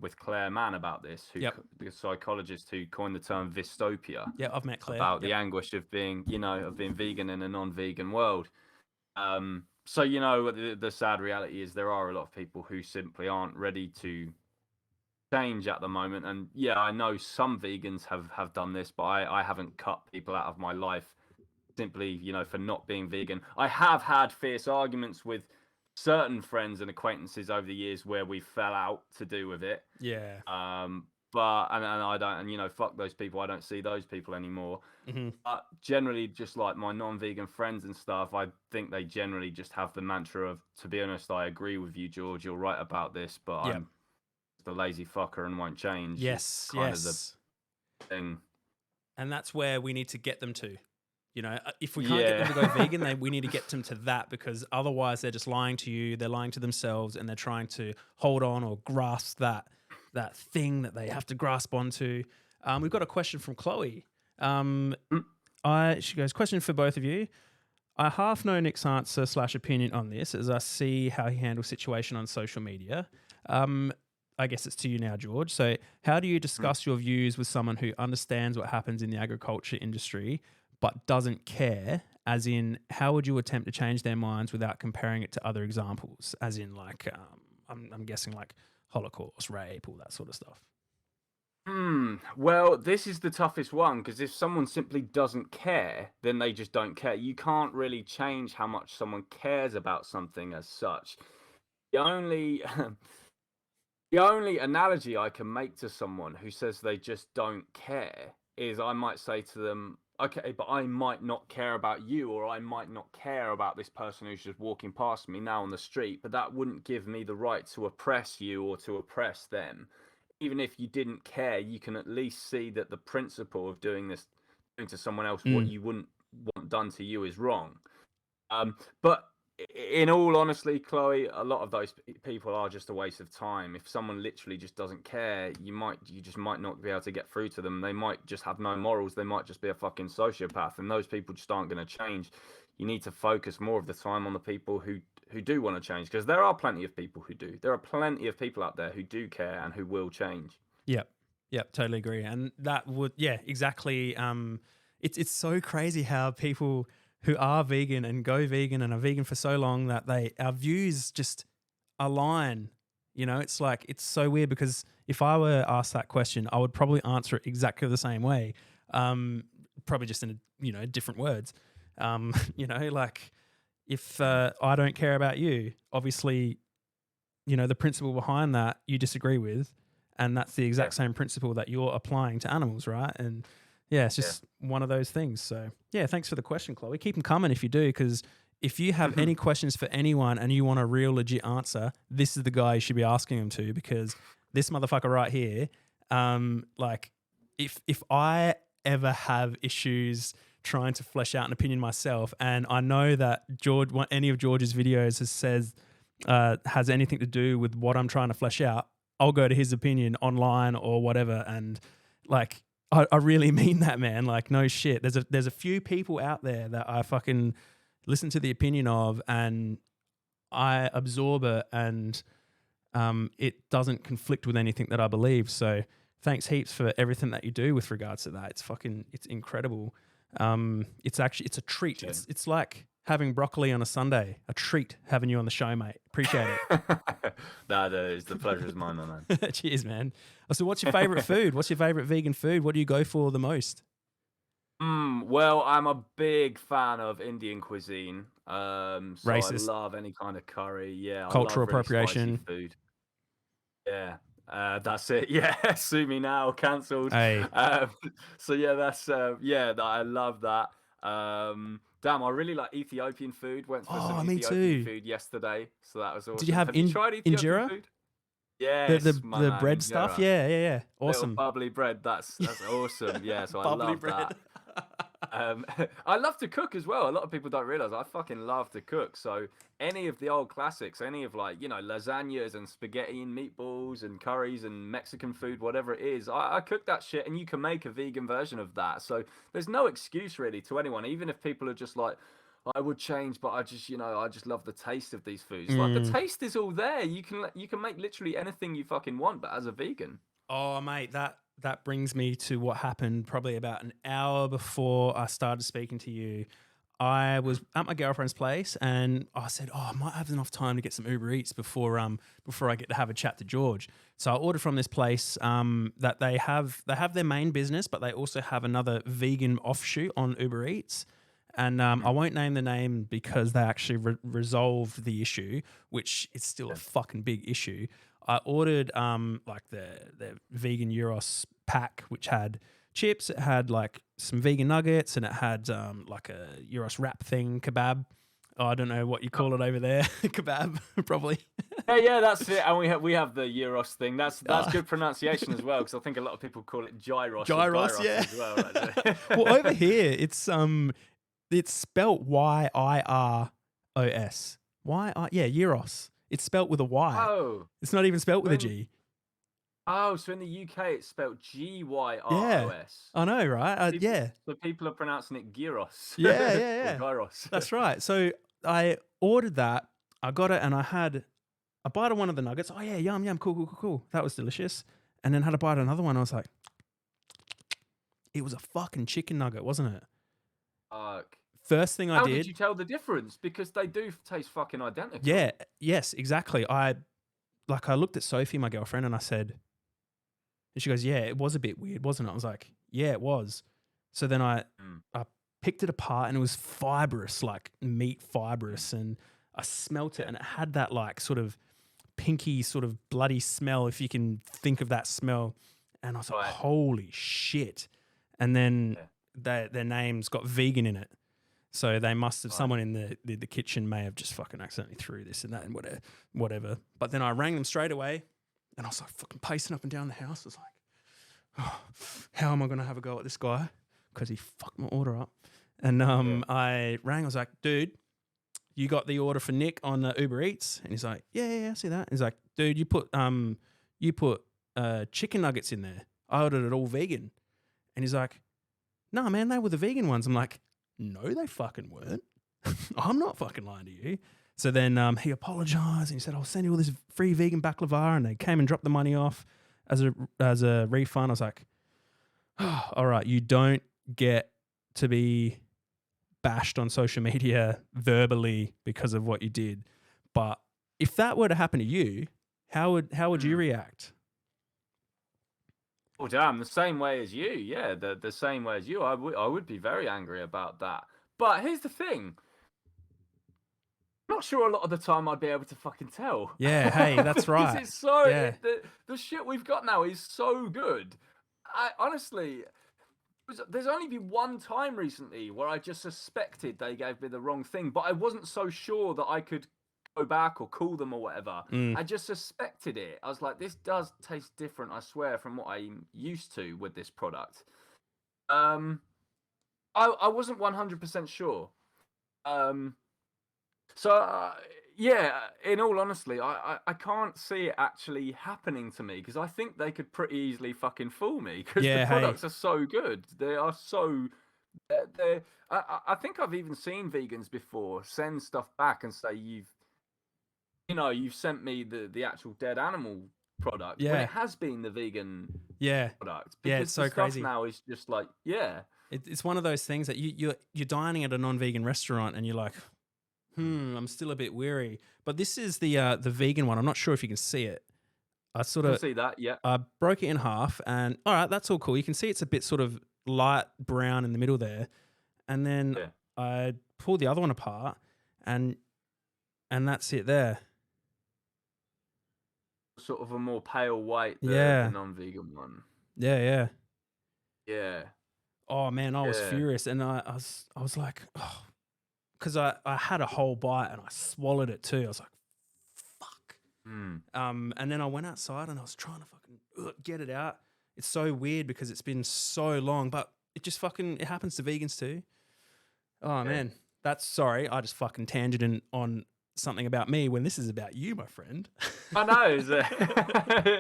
with Claire Mann about this, the psychologist who coined the term dystopia. Yeah, I've met Claire. About the anguish of being vegan in a non-vegan world. So the sad reality is there are a lot of people who simply aren't ready to change at the moment. And yeah, I know some vegans have done this, but I haven't cut people out of my life simply for not being vegan. I have had fierce arguments with certain friends and acquaintances over the years where we fell out to do with it. Yeah. But I don't, and fuck those people. I don't see those people anymore. Mm-hmm. But generally, just like my non-vegan friends and stuff, I think they generally just have the mantra of, to be honest, I agree with you, George. You're right about this, but I'm the lazy fucker and won't change. Yes, kind of the thing. And that's where we need to get them to. If we can't get them to go vegan, we need to get them to that, because otherwise they're just lying to you, they're lying to themselves, and they're trying to hold on or grasp that thing that they have to grasp onto. We've got a question from Chloe. She goes, question for both of you. I half know Nick's answer / opinion on this, as I see how he handles situation on social media. I guess it's to you now, George. So how do you discuss your views with someone who understands what happens in the agriculture industry but doesn't care? As in, how would you attempt to change their minds without comparing it to other examples? As in, like, I'm guessing like Holocaust, rape, all that sort of stuff. Well, this is the toughest one, because if someone simply doesn't care, then they just don't care. You can't really change how much someone cares about something as such. The only the only analogy I can make to someone who says they just don't care is I might say to them, okay, but I might not care about you, or I might not care about this person who's just walking past me now on the street, but that wouldn't give me the right to oppress you or to oppress them. Even if you didn't care, you can at least see that the principle of doing to someone else what you wouldn't want done to you is wrong. But in all honesty, Chloe, a lot of those people are just a waste of time. If someone literally just doesn't care, you just might not be able to get through to them. They might just have no morals. They might just be a fucking sociopath, and those people just aren't going to change. You need to focus more of the time on the people who do want to change, because there are plenty of people who do. There are plenty of people out there who do care and who will change. Yep, totally agree. And that would, exactly. It's so crazy how people who are vegan and go vegan and are vegan for so long that our views just align. You know, it's like, it's so weird, because if I were asked that question, I would probably answer it exactly the same way. Probably just in different words. Like, if I don't care about you, obviously, the principle behind that you disagree with, and that's the exact same principle that you're applying to animals, right? And it's just one of those things. So thanks for the question, Chloe. Keep them coming if you do, because if you have any questions for anyone and you want a real legit answer, this is the guy you should be asking them to, because this motherfucker right here, like, if I ever have issues trying to flesh out an opinion myself, and I know that any of George's videos has anything to do with what I'm trying to flesh out, I'll go to his opinion online or whatever. And like, I really mean that, man. Like, no shit. There's a few people out there that I fucking listen to the opinion of, and I absorb it, and it doesn't conflict with anything that I believe. So thanks heaps for everything that you do with regards to that. It's incredible. It's a treat. Yeah. It's like having broccoli on a Sunday. A treat having you on the show, mate. Appreciate it. That is, the pleasure is mine, my man. Cheers, man. So what's your favorite food? What's your favorite vegan food? What do you go for the most? Well, I'm a big fan of Indian cuisine. So Racist. I love any kind of curry. Yeah, Cultural I love really appropriation. spicy food. Yeah, that's it. Yeah, sue me now, cancelled. Hey. So yeah, that's I love that. Damn, I really like Ethiopian food. Went for some me Ethiopian too. food yesterday, so that was awesome. Did you have tried Ethiopian injera? food? Yes, the bread stuff. Yeah. Awesome. Little bubbly bread. That's awesome. Yeah, so I Bubbly love bread. that. I love to cook as well. A lot of people don't realize I fucking love to cook. So any of the old classics, any of lasagnas and spaghetti and meatballs and curries and Mexican food, whatever it is, I cook that shit, and you can make a vegan version of that. So there's no excuse really to anyone, even if people are just like, I would change, but I just love the taste of these foods. Like, the taste is all there. You can make literally anything you fucking want, but as a vegan. Oh, mate, that brings me to what happened probably about an hour before I started speaking to you. I was at my girlfriend's place, and I said, I might have enough time to get some Uber Eats before I get to have a chat to George. So I ordered from this place that they have their main business, but they also have another vegan offshoot on Uber Eats. And I won't name the name because they actually resolved the issue, which is still a fucking big issue. I ordered like the vegan gyros pack, which had chips, it had like some vegan nuggets, and it had like a gyros wrap thing, kebab. I don't know what you call it over there, kebab probably. Yeah, that's it. And we have the gyros thing. That's good pronunciation as well, because I think a lot of people call it gyros. Gyros, yeah. As well, actually. Well, over here it's spelt Yiros. Gyros. It's spelt with a Y. Oh. It's not even spelt with a G. Oh, so in the UK it's spelled Gyros. Yeah. I know, right? So people are pronouncing it gyros. Yeah. Or gyros. That's right. So I ordered that. I got it, and I had I bite one of the nuggets. Oh yeah, yum, yum, cool. That was delicious. And then had to bite another one. I was like, it was a fucking chicken nugget, wasn't it? First thing I did. How did you tell the difference? Because they do taste fucking identical. Yeah, yes, exactly. I looked at Sophie, my girlfriend, and I said, and she goes, yeah, it was a bit weird, wasn't it? I was like, yeah, it was. So then I picked it apart, and it was fibrous, like meat fibrous, and I smelt it, and it had that like sort of pinky, sort of bloody smell, if you can think of that smell. And I was like, holy shit. And then their names got vegan in it. So they must have, someone in the kitchen may have just fucking accidentally threw this and that and whatever. But then I rang them straight away, and I was like fucking pacing up and down the house. I was like, oh, how am I going to have a go at this guy? Because he fucked my order up. And I rang, I was like, dude, you got the order for Nick on Uber Eats? And he's like, yeah, I see that. He's like, dude, you put chicken nuggets in there. I ordered it all vegan. And he's like, nah, man, they were the vegan ones. I'm like, no, they fucking weren't. I'm not fucking lying to you. So then he apologized and he said, I'll send you all this free vegan baklava. And they came and dropped the money off as a refund. I was like, oh, all right, you don't get to be bashed on social media verbally because of what you did. But if that were to happen to you, how would you react? Oh damn! The same way as you, yeah. The same way as you. I would be very angry about that. But here's the thing. I'm not sure a lot of the time I'd be able to fucking tell. Yeah, hey, that's right. Because it's so the shit we've got now is so good. I honestly, there's only been one time recently where I just suspected they gave me the wrong thing, but I wasn't so sure that I could go back or call them or whatever. I just suspected it. I was like, this does taste different, I swear, from what I'm used to with this product. I wasn't 100% sure. Yeah, in all honesty, I can't see it actually happening to me, because I think they could pretty easily fucking fool me, because the products are so good. They are so... I think I've even seen vegans before send stuff back and say, you've sent me the actual dead animal product. Yeah. When it has been the vegan product. Yeah, it's so the stuff crazy. now is just like, It's one of those things that you're dining at a non-vegan restaurant and you're like, I'm still a bit weary. But this is the vegan one. I'm not sure if you can see it. I sort of see that, yeah. I broke it in half, and all right, that's all cool. You can see it's a bit sort of light brown in the middle there. And then I pulled the other one apart, and that's it there. Sort of a more pale white, the non-vegan one. Yeah. Yeah. Oh man, I was furious, and I was like, oh, because I had a whole bite and I swallowed it too. I was like, fuck. And then I went outside and I was trying to fucking get it out. It's so weird because it's been so long, but it just fucking, it happens to vegans too. Oh man, sorry. I just fucking tangented on something about me when this is about you, my friend. I know.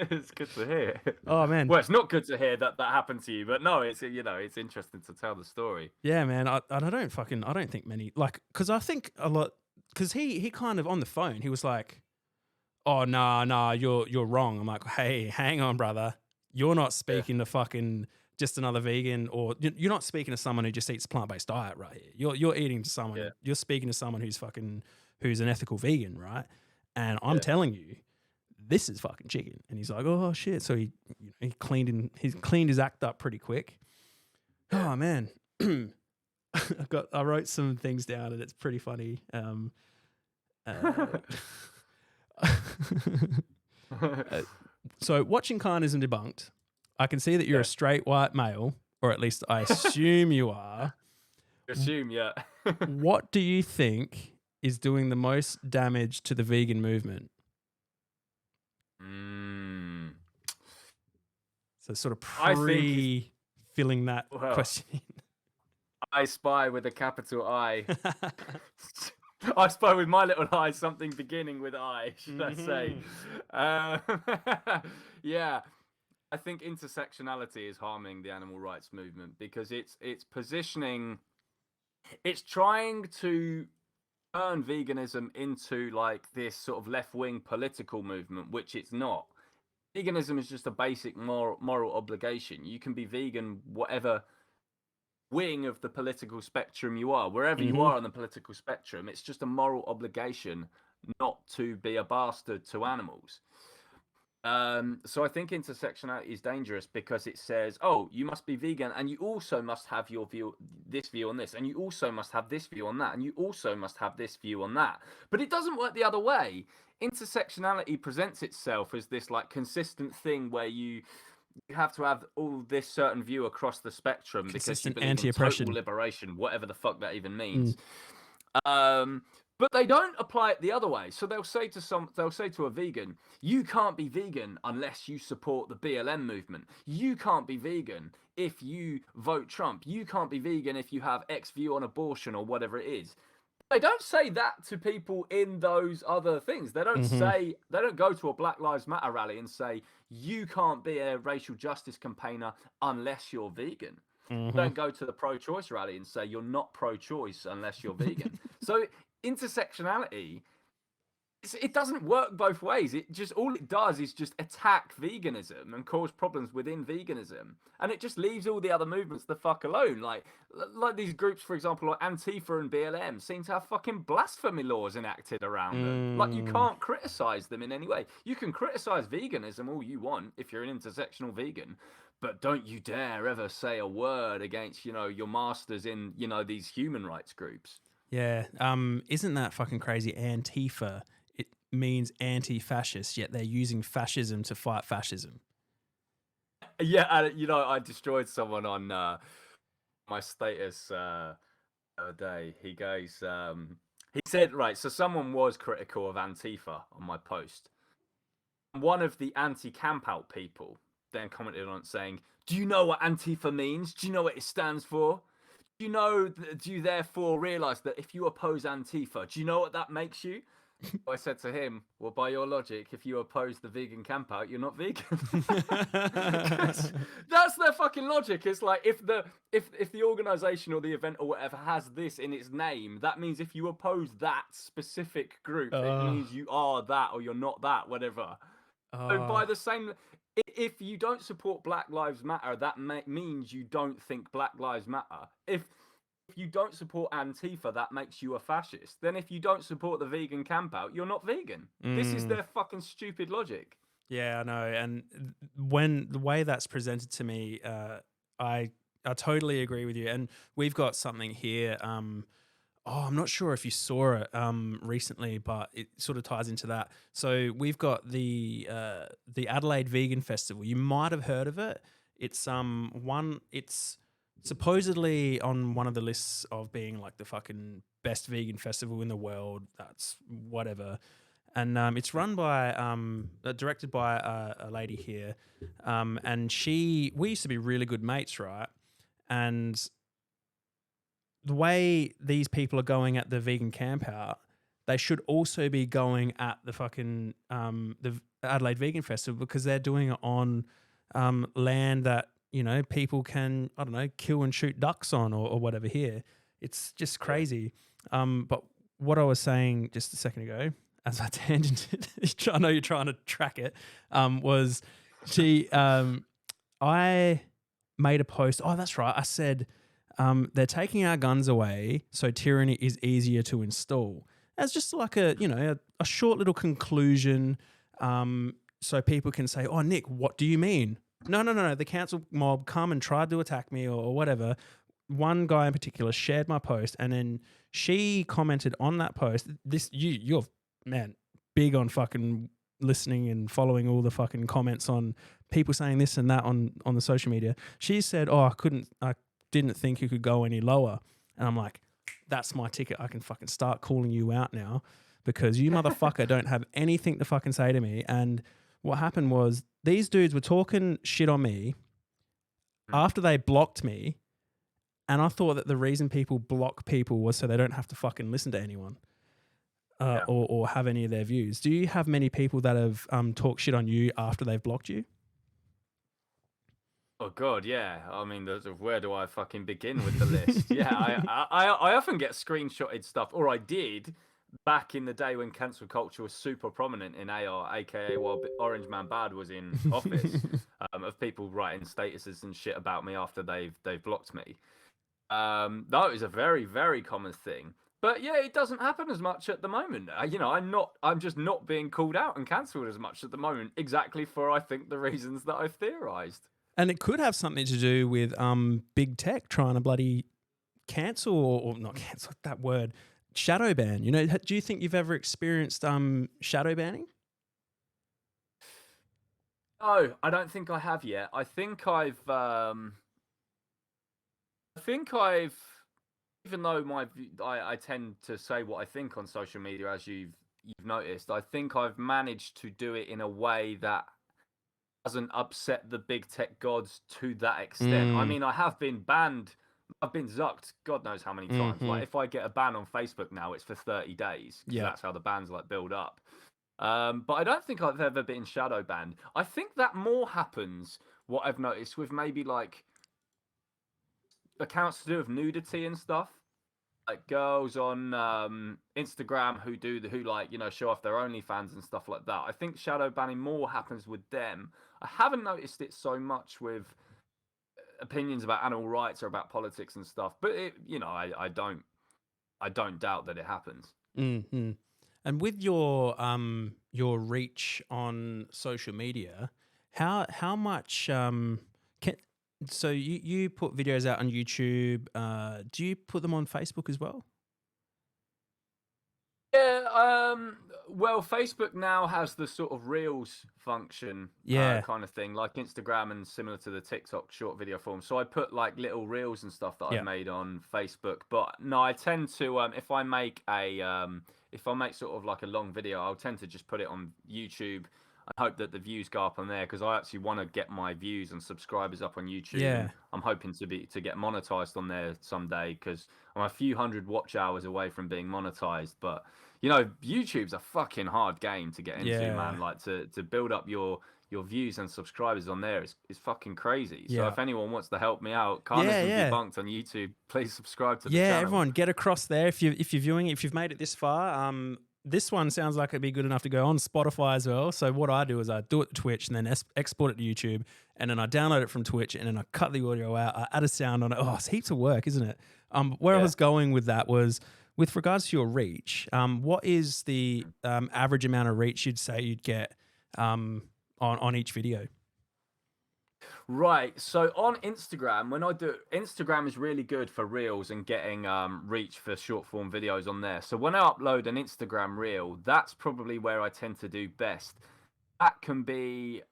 It's good to hear. Oh man. Well, it's not good to hear that happened to you, but no, it's it's interesting to tell the story. Yeah, man. I don't think many, like, because I think a lot, because he kind of on the phone he was like, oh nah, you're wrong. I'm like, hey, hang on, brother. You're not speaking to fucking just another vegan, or you're not speaking to someone who just eats a plant-based diet right here. You're eating to someone. Yeah. You're speaking to someone who's an ethical vegan, right? And I'm telling you, this is fucking chicken. And he's like, oh shit. So he cleaned his act up pretty quick. Oh man. I wrote some things down and it's pretty funny. So watching Carnism Debunked, I can see that you're a straight white male, or at least I assume you are. Assume, yeah. What do you think is doing the most damage to the vegan movement? So sort of filling that question. I spy with a capital I. I spy with my little eye something beginning with I, should I say. Yeah. I think intersectionality is harming the animal rights movement because it's positioning, it's trying to turn veganism into like this sort of left-wing political movement, which it's not. Veganism is just a basic moral obligation. You can be vegan whatever wing of the political spectrum you are, wherever you are on the political spectrum. It's just a moral obligation not to be a bastard to animals. So I think intersectionality is dangerous because it says, oh, you must be vegan and you also must have this view on this, and you also must have this view on that, and you also must have this view on that. But it doesn't work the other way. Intersectionality presents itself as this like consistent thing where you have to have all this certain view across the spectrum because you believe in total liberation, whatever the fuck that even means. But they don't apply it the other way. So they'll say to a vegan, you can't be vegan unless you support the BLM movement. You can't be vegan if you vote Trump. You can't be vegan if you have X view on abortion or whatever it is. They don't say that to people in those other things. They don't they don't go to a Black Lives Matter rally and say, you can't be a racial justice campaigner unless you're vegan. Don't go to the pro-choice rally and say you're not pro-choice unless you're vegan. So intersectionality, it doesn't work both ways. It just, all it does is just attack veganism and cause problems within veganism, and it just leaves all the other movements the fuck alone. Like these groups, for example, like Antifa and BLM, seem to have fucking blasphemy laws enacted around them. Like, you can't criticize them in any way. You can criticize veganism all you want if you're an intersectional vegan, but don't you dare ever say a word against, your masters in, these human rights groups. Yeah. Isn't that fucking crazy? Antifa, it means anti-fascist, yet they're using fascism to fight fascism. Yeah, I destroyed someone on my status the other day. He goes, he said, right, so someone was critical of Antifa on my post. One of the anti-camp out people then commented on it saying, do you know what Antifa means? Do you know what it stands for? Do you therefore realize that if you oppose Antifa, do you know what that makes you? I said to him, well, by your logic, if you oppose the vegan camp out, you're not vegan. That's their fucking logic. It's like, if the organization or the event or whatever has this in its name, that means if you oppose that specific group, it means you are that or you're not that, whatever. So by the same, if you don't support Black Lives Matter, that means you don't think Black Lives Matter. If you don't support Antifa, that makes you a fascist. Then if you don't support the vegan camp out, you're not vegan. This is their fucking stupid logic. Yeah, I know. And when the way that's presented to me, I totally agree with you. And we've got something here. I'm not sure if you saw it recently, but it sort of ties into that. So we've got the Adelaide Vegan Festival. You might have heard of it. It's it's supposedly on one of the lists of being like the fucking best vegan festival in the world. That's whatever. And it's run by, directed by a lady here. And we used to be really good mates, right? And the way these people are going at the vegan camp out, they should also be going at the fucking the Adelaide Vegan Festival, because they're doing it on land that, people can, I don't know, kill and shoot ducks on or whatever here. It's just crazy. But what I was saying just a second ago, as I tangented, I know you're trying to track it, was I made a post. Oh, that's right. I said, they're taking our guns away, so tyranny is easier to install. As just like a short little conclusion, so people can say, oh, Nick, what do you mean? No. The council mob come and tried to attack me or whatever. One guy in particular shared my post, and then she commented on that post. You're, man, big on fucking listening and following all the fucking comments on people saying this and that on the social media. She said, oh, I didn't think you could go any lower. And I'm like, that's my ticket. I can fucking start calling you out now, because you motherfucker don't have anything to fucking say to me. And what happened was, these dudes were talking shit on me after they blocked me. And I thought that the reason people block people was so they don't have to fucking listen to anyone or have any of their views. Do you have many people that have talked shit on you after they've blocked you? Oh God, yeah. I mean, where do I fucking begin with the list? Yeah, I often get screenshotted stuff, or I did back in the day when cancel culture was super prominent in AR, aka while Orange Man Bad was in office, of people writing statuses and shit about me after they've blocked me. That is a very, very common thing. But yeah, it doesn't happen as much at the moment. I'm just not being called out and cancelled as much at the moment, exactly for I think the reasons that I've theorized. And it could have something to do with big tech trying to bloody cancel or not cancel that word, shadow ban. You know, do you think you've ever experienced shadow banning? No, I don't think I have yet. Even though I tend to say what I think on social media, as you've noticed, I think I've managed to do it in a way that doesn't upset the big tech gods to that extent. I mean, I have been banned. I've been zucked God knows how many times. Like, if I get a ban on Facebook now, it's for 30 days. Yeah. That's how the bans like build up. But I don't think I've ever been shadow banned. I think that more happens, what I've noticed, with maybe like accounts to do with nudity and stuff. Like girls on Instagram who like, you know, show off their OnlyFans and stuff like that. I think shadow banning more happens with them. I haven't noticed it so much with opinions about animal rights or about politics and stuff. But I don't doubt that it happens. Mm-hmm. And with your reach on social media, how much so you put videos out on YouTube? Do you put them on Facebook as well? Yeah, well, Facebook now has the sort of Reels function, kind of thing, like Instagram and similar to the TikTok short video form. So I put like little Reels and stuff that I've made on Facebook. But no, I tend to, if I make sort of like a long video, I'll tend to just put it on YouTube. I hope that the views go up on there because I actually want to get my views and subscribers up on YouTube. Yeah. I'm hoping to get monetized on there someday because I'm a few hundred watch hours away from being monetized. But you know, YouTube's a fucking hard game to get into, man. Like to build up your views and subscribers on there is fucking crazy. So if anyone wants to help me out, Carnism Debunked on YouTube, please subscribe to the channel. Yeah, everyone get across there if you're viewing it, if you've made it this far. This one sounds like it'd be good enough to go on Spotify as well. So what I do is I do it to Twitch and then export it to YouTube, and then I download it from Twitch and then I cut the audio out. I add a sound on it. Oh, it's heaps of work, isn't it? Where I was going with that was with regards to your reach. What is the average amount of reach you'd say you'd get on each video? Right, so on Instagram, Instagram is really good for reels and getting reach for short form videos on there. So when I upload an Instagram reel, that's probably where I tend to do best. That can be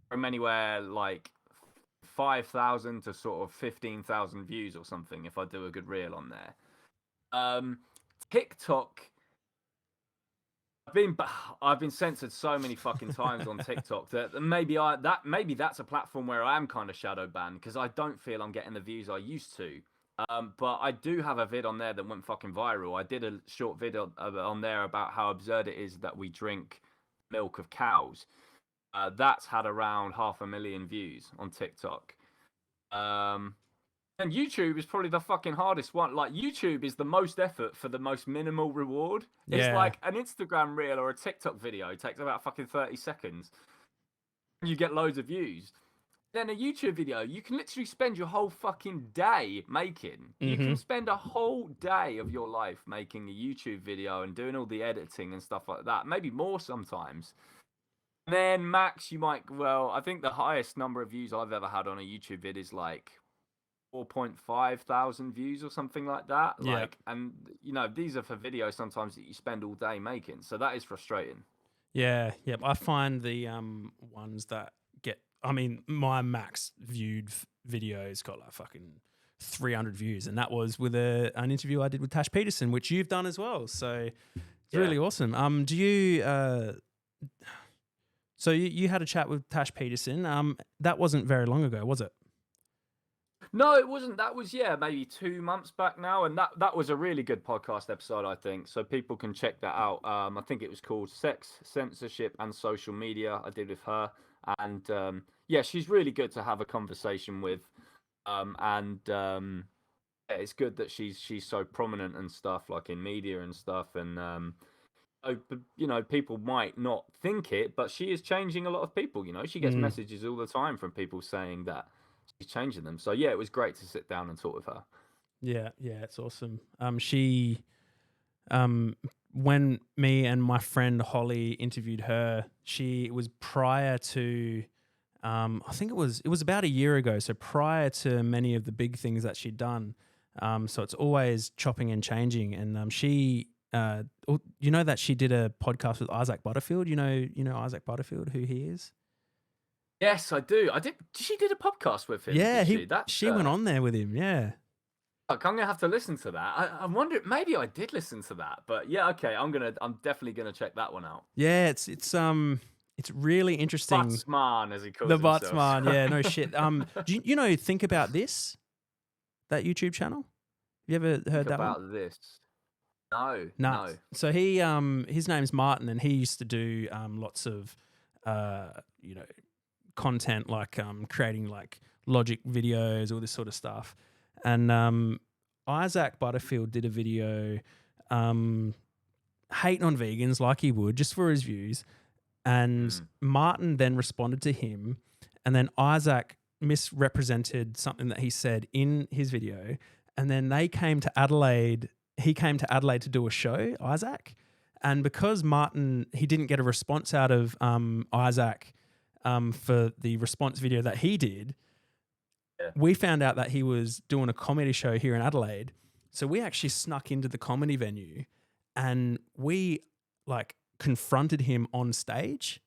from anywhere like 5,000 to sort of 15,000 views or something if I do a good reel on there. TikTok, I've been censored so many fucking times on TikTok that maybe that's a platform where I am kind of shadow banned because I don't feel I'm getting the views I used to. But I do have a vid on there that went fucking viral. I did a short video on there about how absurd it is that we drink milk of cows. That's had around 500,000 views on TikTok. And YouTube is probably the fucking hardest one. Like, YouTube is the most effort for the most minimal reward. It's like an Instagram reel or a TikTok video. It takes about fucking 30 seconds. You get loads of views. Then a YouTube video, you can literally spend your whole fucking day making. Mm-hmm. You can spend a whole day of your life making a YouTube video and doing all the editing and stuff like that. Maybe more sometimes. And then max, I think the highest number of views I've ever had on a YouTube vid is like 4,500 views or something like that. And you know, these are for videos sometimes that you spend all day making. So that is frustrating. Yeah. Yep. I find the ones that get, I mean, my max viewed videos got like fucking 300 views. And that was with an interview I did with Tash Peterson, which you've done as well. So it's really awesome. Do you, so you had a chat with Tash Peterson. That wasn't very long ago, was it? No, it wasn't. That was, maybe 2 months back now. And that was a really good podcast episode, I think. So people can check that out. I think it was called Sex, Censorship and Social Media. I did with her. And yeah, she's really good to have a conversation with. Yeah, it's good that she's so prominent and stuff, like in media and stuff. And people might not think it, but she is changing a lot of people. She gets messages all the time from people saying that she's changing them. So yeah, it was great to sit down and talk with her. Yeah, it's awesome. When me and my friend Holly interviewed her, she was prior to, I think it was about a year ago. So prior to many of the big things that she'd done. So it's always chopping and changing. And she, that she did a podcast with Isaac Butterfield. You know Isaac Butterfield, who he is. Yes, I do. She did a podcast with him. Yeah, did she went on there with him. Yeah. I'm gonna have to listen to that. I wonder, maybe I did listen to that, but yeah, okay. I'm definitely gonna check that one out. Yeah, it's really interesting. Batsman, as he calls the himself. Batsman. Yeah, no shit. Do you think about this? That YouTube channel? You ever heard that about one? This? No, No. So he his name's Martin, and he used to do lots of content like creating like logic videos, all this sort of stuff. And Isaac Butterfield did a video hating on vegans like he would, just for his views. And Martin then responded to him, and then Isaac misrepresented something that he said in his video. And then they came to Adelaide. He came to Adelaide to do a show, Isaac. And because Martin, he didn't get a response out of Isaac for the response video that he did, we found out that he was doing a comedy show here in Adelaide. So we actually snuck into the comedy venue and we like confronted him on stage.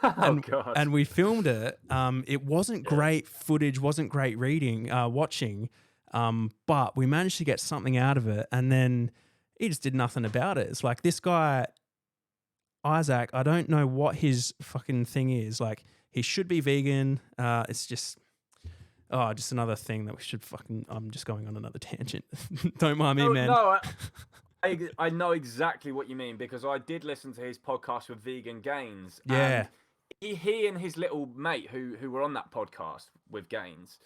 God. And we filmed it. It wasn't great footage, wasn't great watching, but we managed to get something out of it. And then he just did nothing about it. It's like this guy, Isaac, I don't know what his fucking thing is. Like he should be vegan. It's just another thing that we should fucking. I'm just going on another tangent. Don't mind me, man. No, I know exactly what you mean because I did listen to his podcast with Vegan Gains. Yeah. And he and his little mate who were on that podcast with Gains,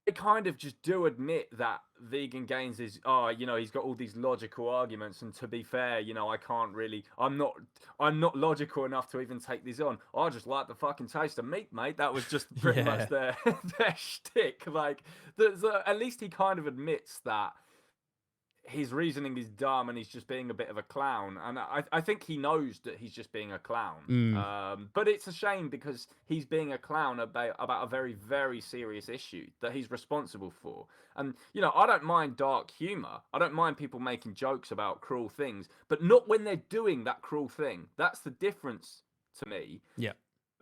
they kind of just do admit that Vegan Gains is, he's got all these logical arguments, and to be fair, I'm not logical enough to even take these on. I just like the fucking taste of meat, mate. That was just pretty much their shtick. Like, at least he kind of admits that his reasoning is dumb and he's just being a bit of a clown. And I think he knows that he's just being a clown. But it's a shame because he's being a clown about a very, very serious issue that he's responsible for. And, I don't mind dark humor. I don't mind people making jokes about cruel things, but not when they're doing that cruel thing. That's the difference to me. Yeah.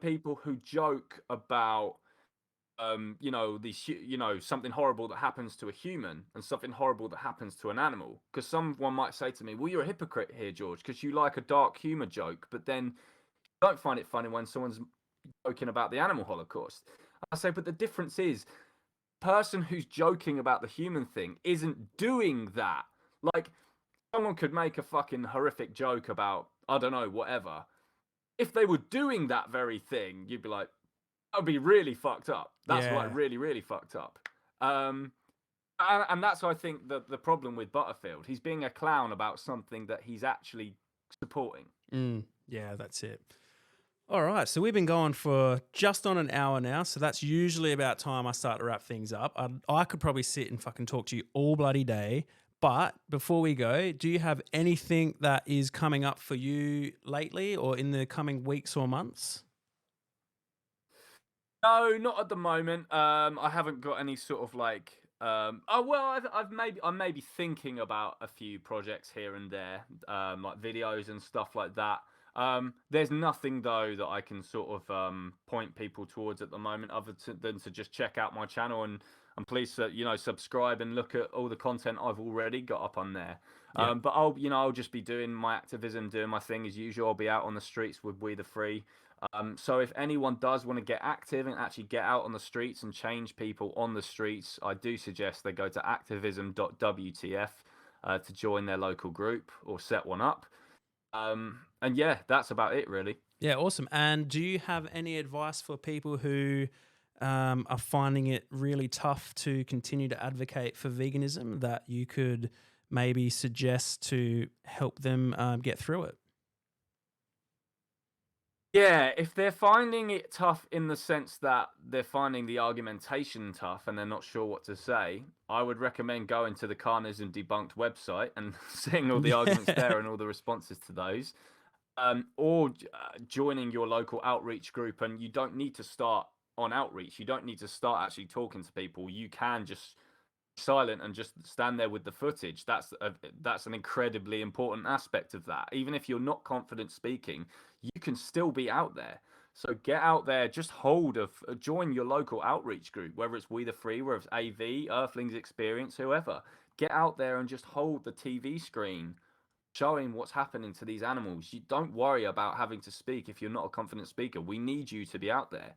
People who joke about something horrible that happens to a human and something horrible that happens to an animal. Because someone might say to me, well, you're a hypocrite here, George, because you like a dark humor joke, but then you don't find it funny when someone's joking about the animal holocaust. I say, but the difference is, the person who's joking about the human thing isn't doing that. Like, someone could make a fucking horrific joke about, I don't know, whatever. If they were doing that very thing, you'd be like, that would be really fucked up. That's like really, really fucked up. And that's, I think, the problem with Butterfield. He's being a clown about something that he's actually supporting. Yeah, that's it. All right, so we've been going for just on an hour now, so that's usually about time I start to wrap things up. I could probably sit and fucking talk to you all bloody day, but before we go, do you have anything that is coming up for you lately or in the coming weeks or months? No, not at the moment. I haven't got any sort of like. I'm maybe thinking about a few projects here and there, like videos and stuff like that. There's nothing though that I can sort of point people towards at the moment, other than to just check out my channel and please subscribe and look at all the content I've already got up on there. Yeah. But I'll just be doing my activism, doing my thing as usual. I'll be out on the streets with We the Free. So if anyone does want to get active and actually get out on the streets and change people on the streets, I do suggest they go to activism.wtf to join their local group or set one up. yeah, that's about it really. Yeah, awesome. And do you have any advice for people who are finding it really tough to continue to advocate for veganism that you could maybe suggest to help them get through it? Yeah, if they're finding it tough in the sense that they're finding the argumentation tough and they're not sure what to say, I would recommend going to the Carnism Debunked website and seeing all the arguments there and all the responses to those. Or joining your local outreach group. And you don't need to start on outreach. You don't need to start actually talking to people. You can just silent and just stand there with the footage. That's an incredibly important aspect of that. Even if you're not confident speaking, you can still be out there. So get out there, just join your local outreach group, whether it's We the Free, whether it's AV, Earthlings Experience, whoever. Get out there and just hold the TV screen, showing what's happening to these animals. You don't worry about having to speak if you're not a confident speaker. We need you to be out there.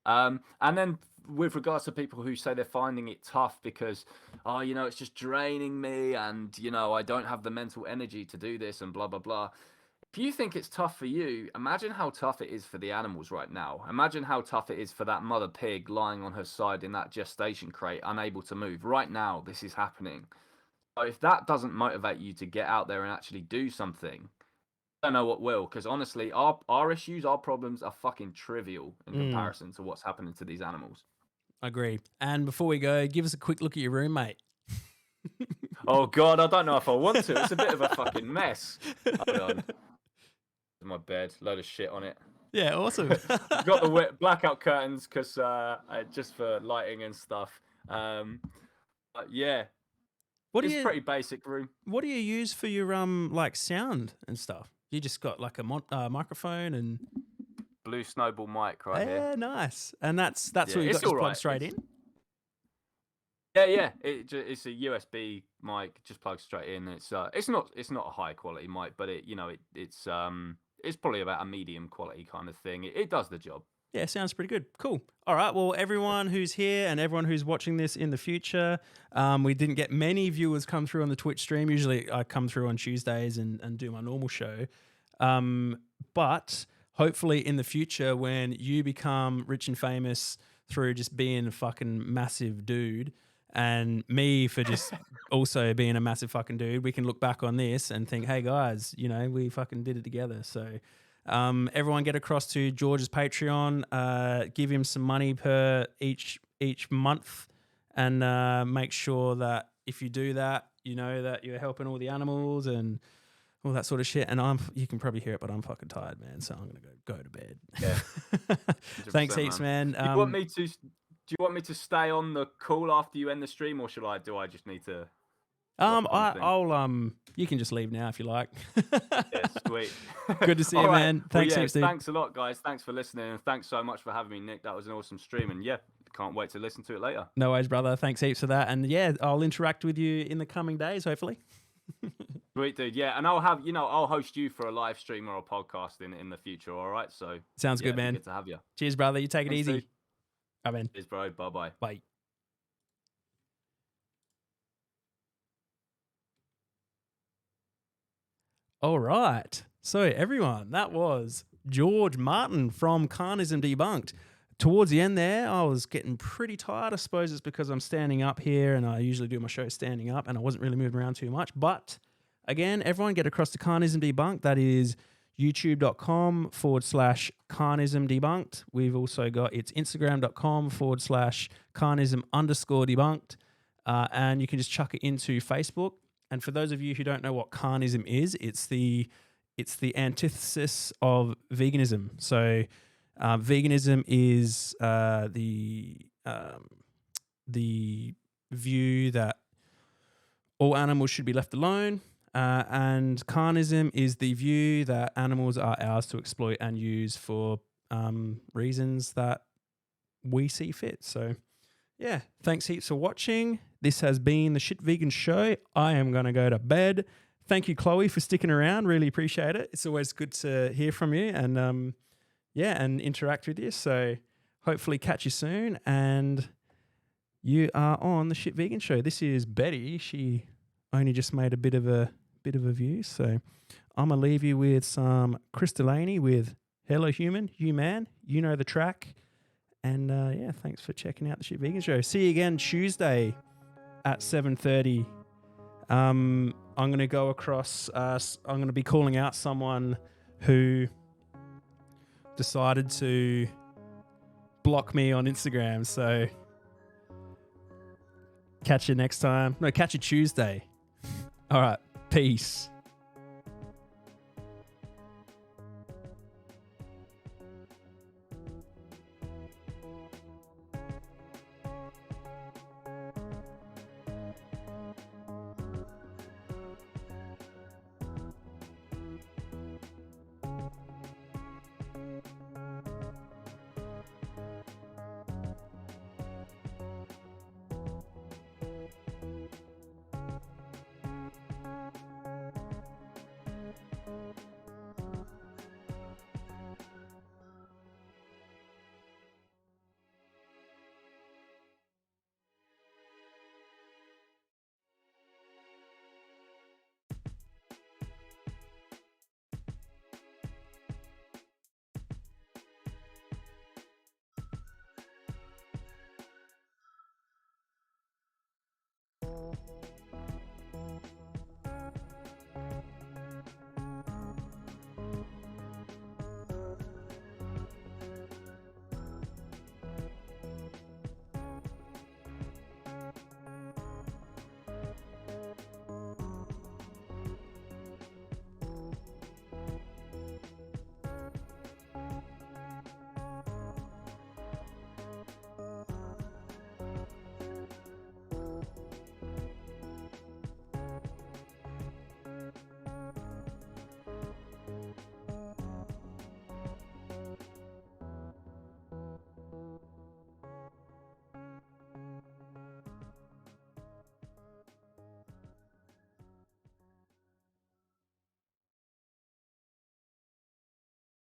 And then with regards to people who say they're finding it tough because, it's just draining me and, I don't have the mental energy to do this and blah, blah, blah. If you think it's tough for you, imagine how tough it is for the animals right now. Imagine how tough it is for that mother pig lying on her side in that gestation crate, unable to move. Right now, this is happening. So if that doesn't motivate you to get out there and actually do something, I don't know what will, because honestly, our issues, our problems are fucking trivial in comparison to what's happening to these animals. Agree. And before we go, give us a quick look at your room, mate. Oh God, I don't know if I want to. It's a bit of a fucking mess. Hold on. My bed, load of shit on it. Yeah, awesome. Got the blackout curtains because just for lighting and stuff. But yeah, it's pretty basic room. What do you use for your like sound and stuff? You just got like a microphone and Blue Snowball mic right here. Yeah, nice. And that's what you got just plugged straight in. Yeah. It's a USB mic, just plugged straight in. It's not a high quality mic, but it's probably about a medium quality kind of thing. It does the job. Yeah, sounds pretty good. Cool. All right. Well, everyone who's here and everyone who's watching this in the future, we didn't get many viewers come through on the Twitch stream. Usually I come through on Tuesdays and do my normal show. But hopefully in the future, when you become rich and famous through just being a fucking massive dude, and me for just also being a massive fucking dude, we can look back on this and think, hey guys, we fucking did it together. So everyone get across to George's Patreon, give him some money per each month, and make sure that if you do that, that you're helping all the animals and all that sort of shit. And you can probably hear it, but I'm fucking tired, man. So I'm gonna go to bed. Yeah. Thanks heaps, man. Do you want me to stay on the call after you end the stream, or do I just need to? You can just leave now if you like. Yeah, sweet. Good to see you, man. Thanks heaps, dude. Thanks a lot, guys. Thanks for listening, and thanks so much for having me, Nick. That was an awesome stream, and yeah, can't wait to listen to it later. No worries, brother. Thanks heaps for that, and yeah, I'll interact with you in the coming days, hopefully. Sweet, dude. Yeah, and I'll host you for a live stream or a podcast in the future. All right, so sounds good, man. Good to have you. Cheers, brother. You take it easy. Dude. Bye, man. Cheers, bro. Bye-bye. Bye. All right. So, everyone, that was George Martin from Carnism Debunked. Towards the end there, I was getting pretty tired. I suppose it's because I'm standing up here and I usually do my show standing up and I wasn't really moving around too much. But again, everyone get across to Carnism Debunked. That is youtube.com/Carnism Debunked. We've also got it's Instagram.com/Carnism_Debunked. And you can just chuck it into Facebook. And for those of you who don't know what Carnism is, it's the antithesis of veganism. So veganism is the view that all animals should be left alone, and carnism is the view that animals are ours to exploit and use for reasons that we see fit. So, yeah, thanks heaps for watching. This has been the Shit Vegan Show. I am going to go to bed. Thank you, Chloe, for sticking around. Really appreciate it. It's always good to hear from you and and interact with you. So hopefully catch you soon. And you are on the Shit Vegan Show. This is Betty. She only just made a bit of a view. So I'm going to leave you with some Chris Delaney with Hello Human, You Man, you know the track. And yeah, thanks for checking out the Shit Vegan Show. See you again Tuesday at 7:30. I'm going to go across, I'm going to be calling out someone who decided to block me on Instagram. So catch you next time. No, catch you Tuesday. All right. Peace.